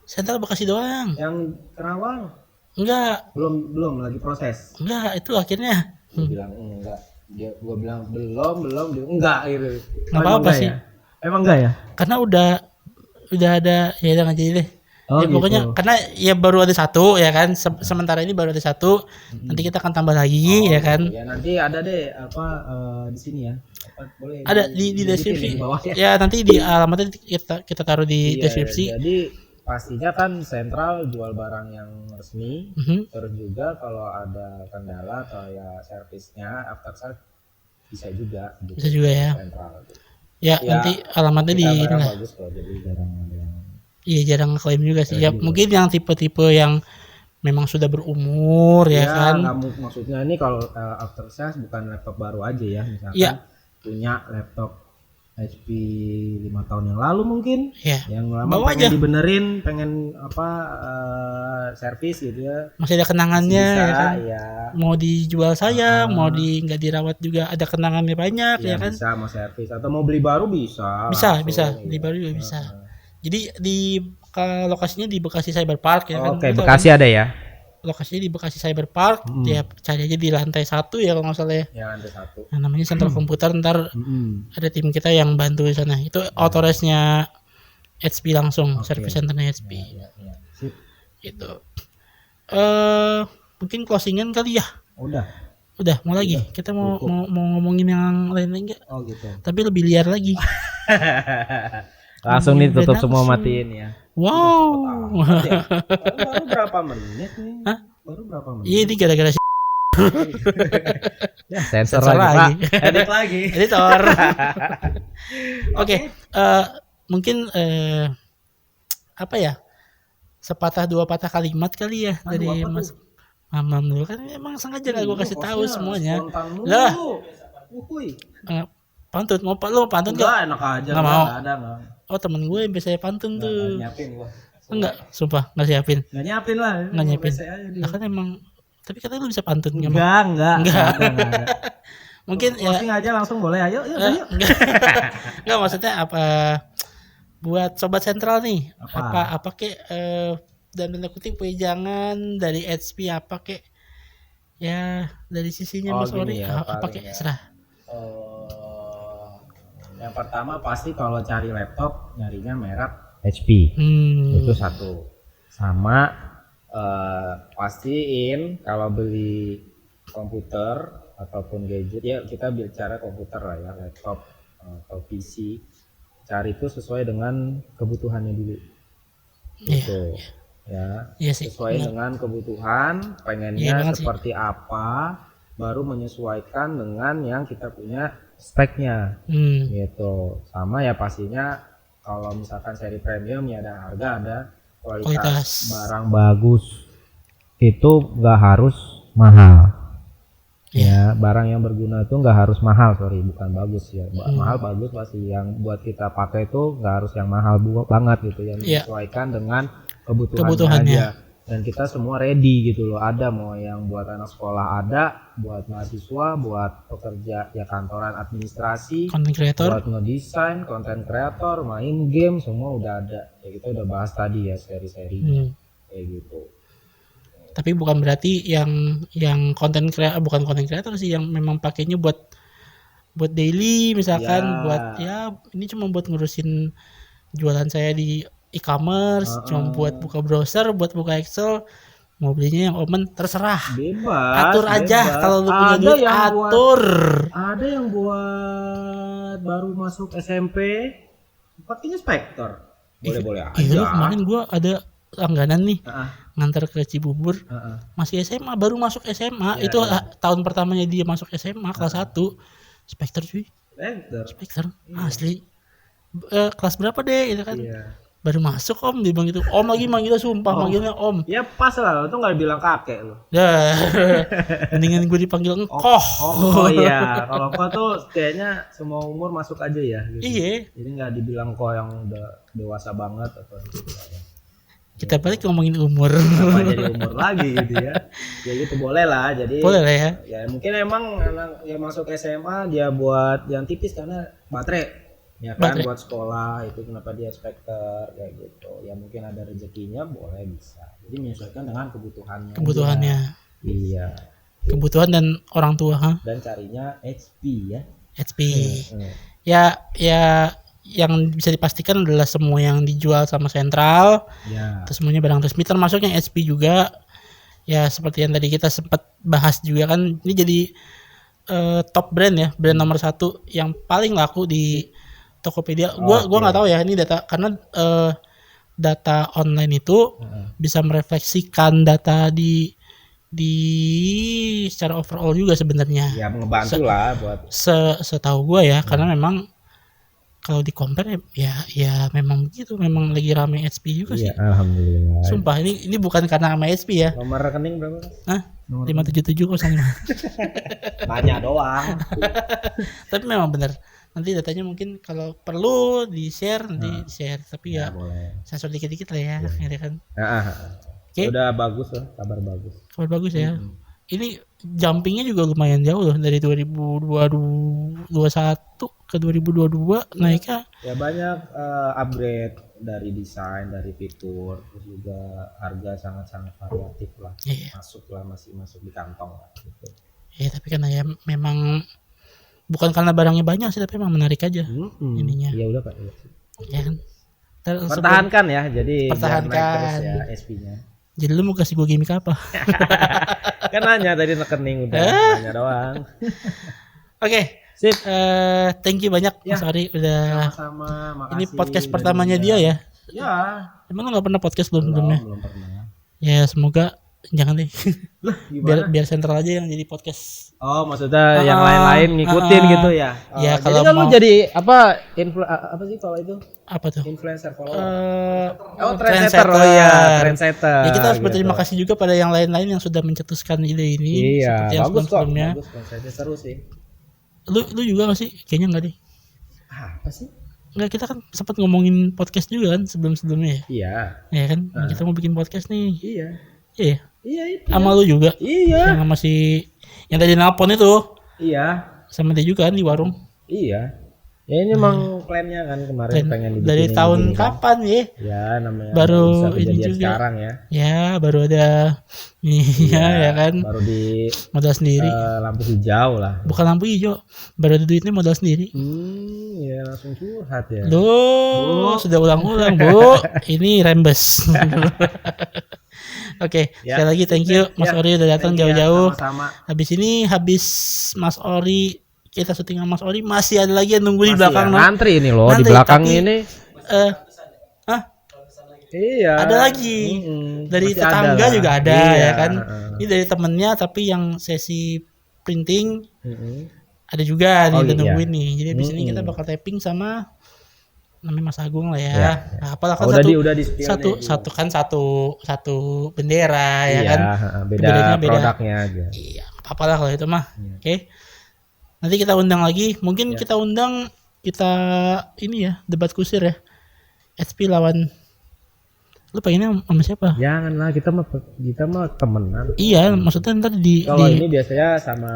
Sentral Bekasi doang. Yang Kerawang Enggak, belum lagi proses. enggak itu akhirnya. Gua bilang enggak. Gua bilang belum dia enggak gitu. Nggak apa-apa sih. Ya? Emang enggak ya? Karena udah ada ya udah nggak jadi deh. Oh, Ya pokoknya gitu. karena ya baru ada satu ya kan. Sementara ini baru ada satu. Nanti kita akan tambah lagi ya kan. Ya nanti ada deh apa di sini ya. Apa, boleh Ada di disebutin deskripsi. di bawah ya. Ya nanti di alamatnya kita taruh di Iya, deskripsi. Jadi pastinya kan sentral jual barang yang resmi. Mhm. Terus juga kalau ada kendala atau ya servisnya after sales bisa juga gitu. Bisa juga ya. Sentral gitu. Ya, Ya, nanti alamatnya di Kita ini barang lah. bagus kok, jadi jarang ada yang Iya jarang ngeklaim juga sih. Ya mungkin yang tipe-tipe yang memang sudah berumur ya kan. Maksudnya ini kalau after sales bukan laptop baru aja ya, misalkan Iya. punya laptop HP 5 tahun yang lalu mungkin, Ya. yang lama Bawa pengen aja. dibenerin, pengen apa servis gitu ya, Masih ada kenangannya bisa ya kan. ya, Mau dijual sayang, mau di nggak dirawat juga ada kenangannya banyak ya kan. bisa mau servis atau mau beli baru bisa, Bisa, langsung, bisa. ya. Di baru juga bisa. Jadi lokasinya di Bekasi Cyber Park ya kan. Oke, Lu tahu Bekasi ada ya? kan? Lokasinya di Bekasi Cyber Park. Ya cari aja di lantai 1 ya kalau nggak salah ya. Ya lantai 1. Nah, namanya Sentral Komputer, ntar ada tim kita yang bantu di sana. Itu authorized-nya HP langsung, service centernya HP. Ya. Sip. Gitu. Mungkin closingan kali ya. Udah, Mau lagi. Kita mau ngomongin yang lain lagi nggak? oh gitu. Tapi lebih liar lagi. Langsung nih tutup Langsung. semua, matiin ya. Wow. Baru berapa menit nih? Hah? Baru berapa menit? Iya, ini gara-gara Ya, sensor Sensor lagi, lagi. Pak. Edit lagi. editor. Oke, mungkin apa ya? Sepatah dua patah kalimat kali ya dari apa Mas Mamam dulu kan emang sengaja gak gue kasih tahu semuanya. Spontan mulu. Lah. Uhuy. Pantun mau lu pantun Enggak, gak? enak aja. Nggak mau. Ada enggak? Oh temen gue yang biasanya pantun tuh. Nyiapin gua. Enggak, sumpah nggak siapin. Enggak nyiapin lah. Nggak nyiapin. Biasa aja dia. Nah kan emang tapi katanya lu bisa pantun nggak mau? Enggak. Enggak. Ada. Mungkin ya Closing aja langsung boleh. Ayo. enggak. Enggak maksudnya apa buat sobat sentral nih apa kek dan tanda kutip jangan dari HP apa kek ya dari sisinya Mas Ori gini ya, apa paling kek ya. serah. Yang pertama pasti kalau cari laptop nyarinya merek HP. Itu satu. Sama pastiin kalau beli komputer ataupun gadget ya, kita bicara komputer lah ya, laptop atau PC, cari itu sesuai dengan kebutuhannya dulu gitu. Ya, Iya sih. sesuai dengan kebutuhan, pengennya banget sih. seperti apa, baru menyesuaikan dengan yang kita punya speknya gitu. Sama ya pastinya kalau misalkan seri premium ya ada harga, ada kualitas. Barang bagus itu nggak harus mahal. Ya, barang yang berguna itu nggak harus mahal, bukan bagus ya. Mahal bagus pasti, yang buat kita pakai itu nggak harus yang mahal banget gitu, yang menyesuaikan dengan kebutuhannya aja. Dan kita semua ready gitu loh, ada mau yang buat anak sekolah, ada buat mahasiswa, buat pekerja ya kantoran, administrasi, content creator, buat ngedesain, content creator, main game, semua udah ada. Ya kita udah bahas tadi ya seri-serinya kayak gitu. Tapi bukan berarti yang konten kreator, bukan konten kreator sih, yang memang pakainya buat daily misalkan, buat ya ini cuma buat ngurusin jualan saya di e-commerce, cuma buat buka browser, buat buka Excel, mau belinya yang open terserah, atur aja. Kalau lu punya duit atur. Ada yang buat baru masuk SMP pakainya Spectre, boleh aja. Iya, kemarin gua ada langganan nih, ngantar ke Cibubur, masih SMA, baru masuk SMA, itu tahun pertamanya dia masuk SMA kelas 1, Spectre cuy, Spectre asli. Kelas berapa deh gitu kan, baru masuk om, dia bilang gitu, om lagi manggilnya, sumpah manggilnya om. Ya pas lah, lo tuh nggak bilang kakek lo. Mendingan gue dipanggil engkoh. Oh iya, kalau engkoh tuh kayaknya semua umur masuk aja ya gitu. Iya, jadi nggak dibilang kok yang udah dewasa banget atau gitu. Kita balik ngomongin umur. Apa jadi umur lagi gitu ya. Ya gitu boleh lah. Jadi boleh lah ya. Ya mungkin emang anak yang masuk SMA dia buat yang tipis karena baterai. Ya kan, buat sekolah itu kenapa dia Spectre kayak gitu. Ya mungkin ada rezekinya boleh, bisa. Jadi menyesuaikan dengan kebutuhannya. Iya. Kebutuhan dan orang tua, Dan carinya HP ya. HP. Ya yang bisa dipastikan adalah semua yang dijual sama sentral, terus semuanya barang resmi, termasuk yang HP juga. Ya seperti yang tadi kita sempat bahas juga kan, ini jadi top brand ya, brand nomor 1 yang paling laku di Tokopedia. Gua nggak tahu ya ini data, karena data online itu bisa merefleksikan data di secara overall juga sebenarnya. Ya ngebantu lah buat. Setahu gua ya, karena memang kalau di compare ya memang begitu, memang lagi rame HP juga sih. Alhamdulillah. Sumpah ini bukan karena sama HP ya. Nomor rekening berapa? 577 Banyak doang. Tapi memang benar. Nanti datanya mungkin kalau perlu di-share share, tapi ya sensor dikit-dikit lah ya, ya kan. Udah bagus lah, kabar bagus ya. Ini jumpingnya juga lumayan jauh loh, dari 2021 ke 2022 naiknya. Ya banyak upgrade dari desain, dari fitur, terus juga harga sangat-sangat variatif lah. Masih masuk di kantong lah gitu. Ya tapi karena ya memang bukan karena barangnya banyak sih, tapi memang menarik aja ininya. Ya udah Pak. Ya kan. Pertahankan ya, jadi pertahankan ya SP-nya. Jadi lu mau kasih gue gimmick apa? Kan nanya tadi rekening udah nanya doang. Oke. Sip. Thank you banyak Mas Ari udah. Sama-sama. Makasih. Ini podcast pertamanya dia ya? Ya. Emang lu gak pernah podcast sebelumnya? Belum pernah. Ya semoga jangan deh. biar sentral aja yang jadi podcast. Oh maksudnya yang lain-lain ngikutin gitu ya? Ya kalau mau. Jadi apa sih kalau itu? Apa tuh? Influencer follower. Trendsetter. Trendsetter. Ya kita harus berterima kasih juga pada yang lain-lain yang sudah mencetuskan ide ini. Iya. Seperti yang sebelumnya. Bagus konsepnya seru sih. Lu juga gak sih? Kayaknya enggak deh. Apa sih? Enggak, kita kan sempat ngomongin podcast juga kan sebelum-sebelumnya ya. Iya. Iya kan? Kita mau bikin podcast nih. Iya. Iya itu. Sama lu juga. Iya. Yang masih yang tadi nelpon itu. Iya. Sama dia juga kan di warung. Iya. Ya ini emang plannya kan kemarin pengen dibikin dari tahun kapan ya? Ya namanya baru ini juga sekarang ya. Ya baru ada ya kan. Baru di modal sendiri. Lampu hijau lah. Bukan lampu hijau. Baru ada duitnya modal sendiri. Ya langsung curhat ya. Loh, sudah ulang-ulang, Bu. Ini rembes. Oke, sekali lagi thank you Mas Ori udah datang jauh-jauh. Habis Mas Ori, kita syuting sama Mas Ori, masih ada lagi yang nunggu di belakang. Ngantri ini loh, di belakang ini. Iya. Ada lagi. Dari tetangga juga ada ya kan. Ini dari temennya, tapi yang sesi printing. Mm-mm. Ada juga nih, Oh, udah iya. nungguin nih. Jadi abis ini kita bakal tapping sama namanya Mas Agung lah ya. Ya. Nah, apalah kan Udah satu, di spill satu, nih. satu kan satu bendera ya Iya, kan. beda Bedanya beda. produknya aja. Iya, apalah kalau itu mah. Iya. Oke. Nanti kita undang lagi. Mungkin Ya. kita undang kita ini ya, debat kusir ya. SP lawan lu pengennya sama siapa? Janganlah, kita mah temenan. Iya, maksudnya ntar Kalau di ini biasanya sama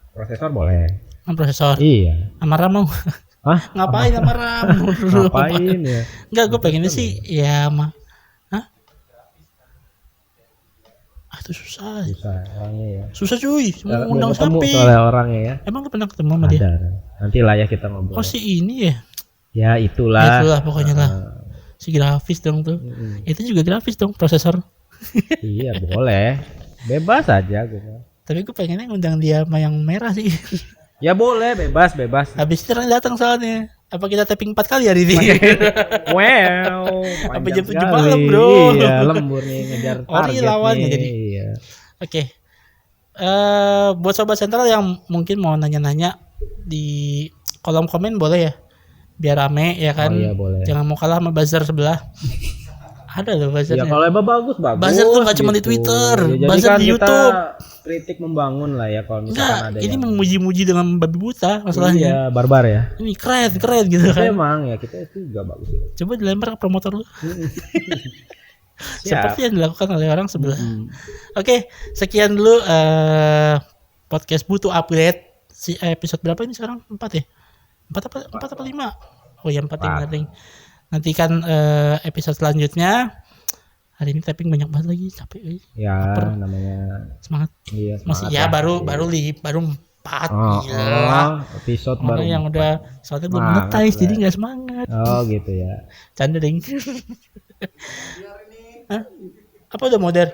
prosesor boleh. sama prosesor. Iya. Sama Ram mau. Hah? Ngapain sama Ram? Ngapain ya? Enggak, gue pengennya sih ya sama. Hah? Ah, itu susah. Susah orangnya ya. Susah cuy. Mau Belum undang ketemu siapa? soalnya orangnya ya. Emang lu pernah ketemu sama dia? Ada. Nanti lah ya kita ngobrol. Oh, si ini ya. Ya itulah. Itulah pokoknya lah. Si grafis dong tuh. Itu juga grafis dong, prosesor. Iya boleh. Bebas aja gue. Tapi gue pengennya ngundang dia sama yang merah sih. Ya boleh, bebas. Habis itu orang datang soalnya. Apa kita tapping 4 kali hari ini? Wow. Sampai panjang jam 7 sekali. malam, bro. Iya, lembur nih ngejar Ori target lawannya nih. jadi. Iya. Oke. Buat sobat sentral yang mungkin mau nanya-nanya di kolom komen boleh ya. Biar rame ya kan. Oh, iya, boleh. Jangan mau kalah sama buzzer sebelah. Ada loh Ya buzzernya. kalau emang bagus. Buzzer tuh gak cuma di Twitter, Ya, jadi buzzer kan di kita YouTube. kritik membangun lah ya kalau misalkan Enggak, ada ini yang memuji-muji dengan babi buta masalahnya. Iya, barbar ya. Ini keren gitu Tapi kan. emang ya kita itu juga bagus. Coba dilempar ke promotor lu. Siap. Seperti yang dilakukan oleh orang sebelah. Oke, sekian dulu podcast butuh upgrade. Si episode berapa ini sekarang? 4 ya? 4 apa 5? Oh ya 4 yang nantikan episode selanjutnya. Hari ini tapping banyak banget lagi, capek euy. Ya Lapar. namanya Semangat. iya, Masih semangat ya lah. baru 4 gila. Episode Mana baru. yang udah soalnya belum Semangat monetize lah. jadi nggak semangat. Oh gitu ya. Canda ding. Hah? Apa udah modern?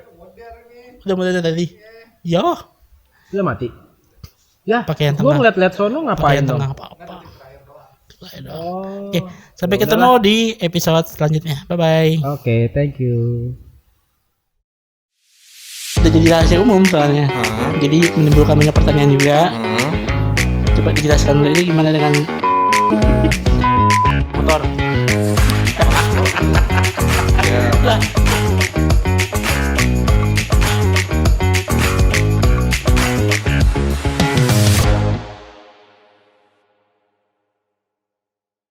Udah modern tadi. Ya, Sudah mati. Ya, pakai yang gua tengah. ngeliat-liat sono Pakai ngapain yang dong? tengah apa-apa. Oh. Oke, sampai ketemu di episode selanjutnya. Bye bye. Oke, thank you. Udah jadi rahasia umum soalnya. Jadi menimbulkan banyak pertanyaan juga. Coba dijelaskan dulu ini gimana dengan motor. Ya, Lah,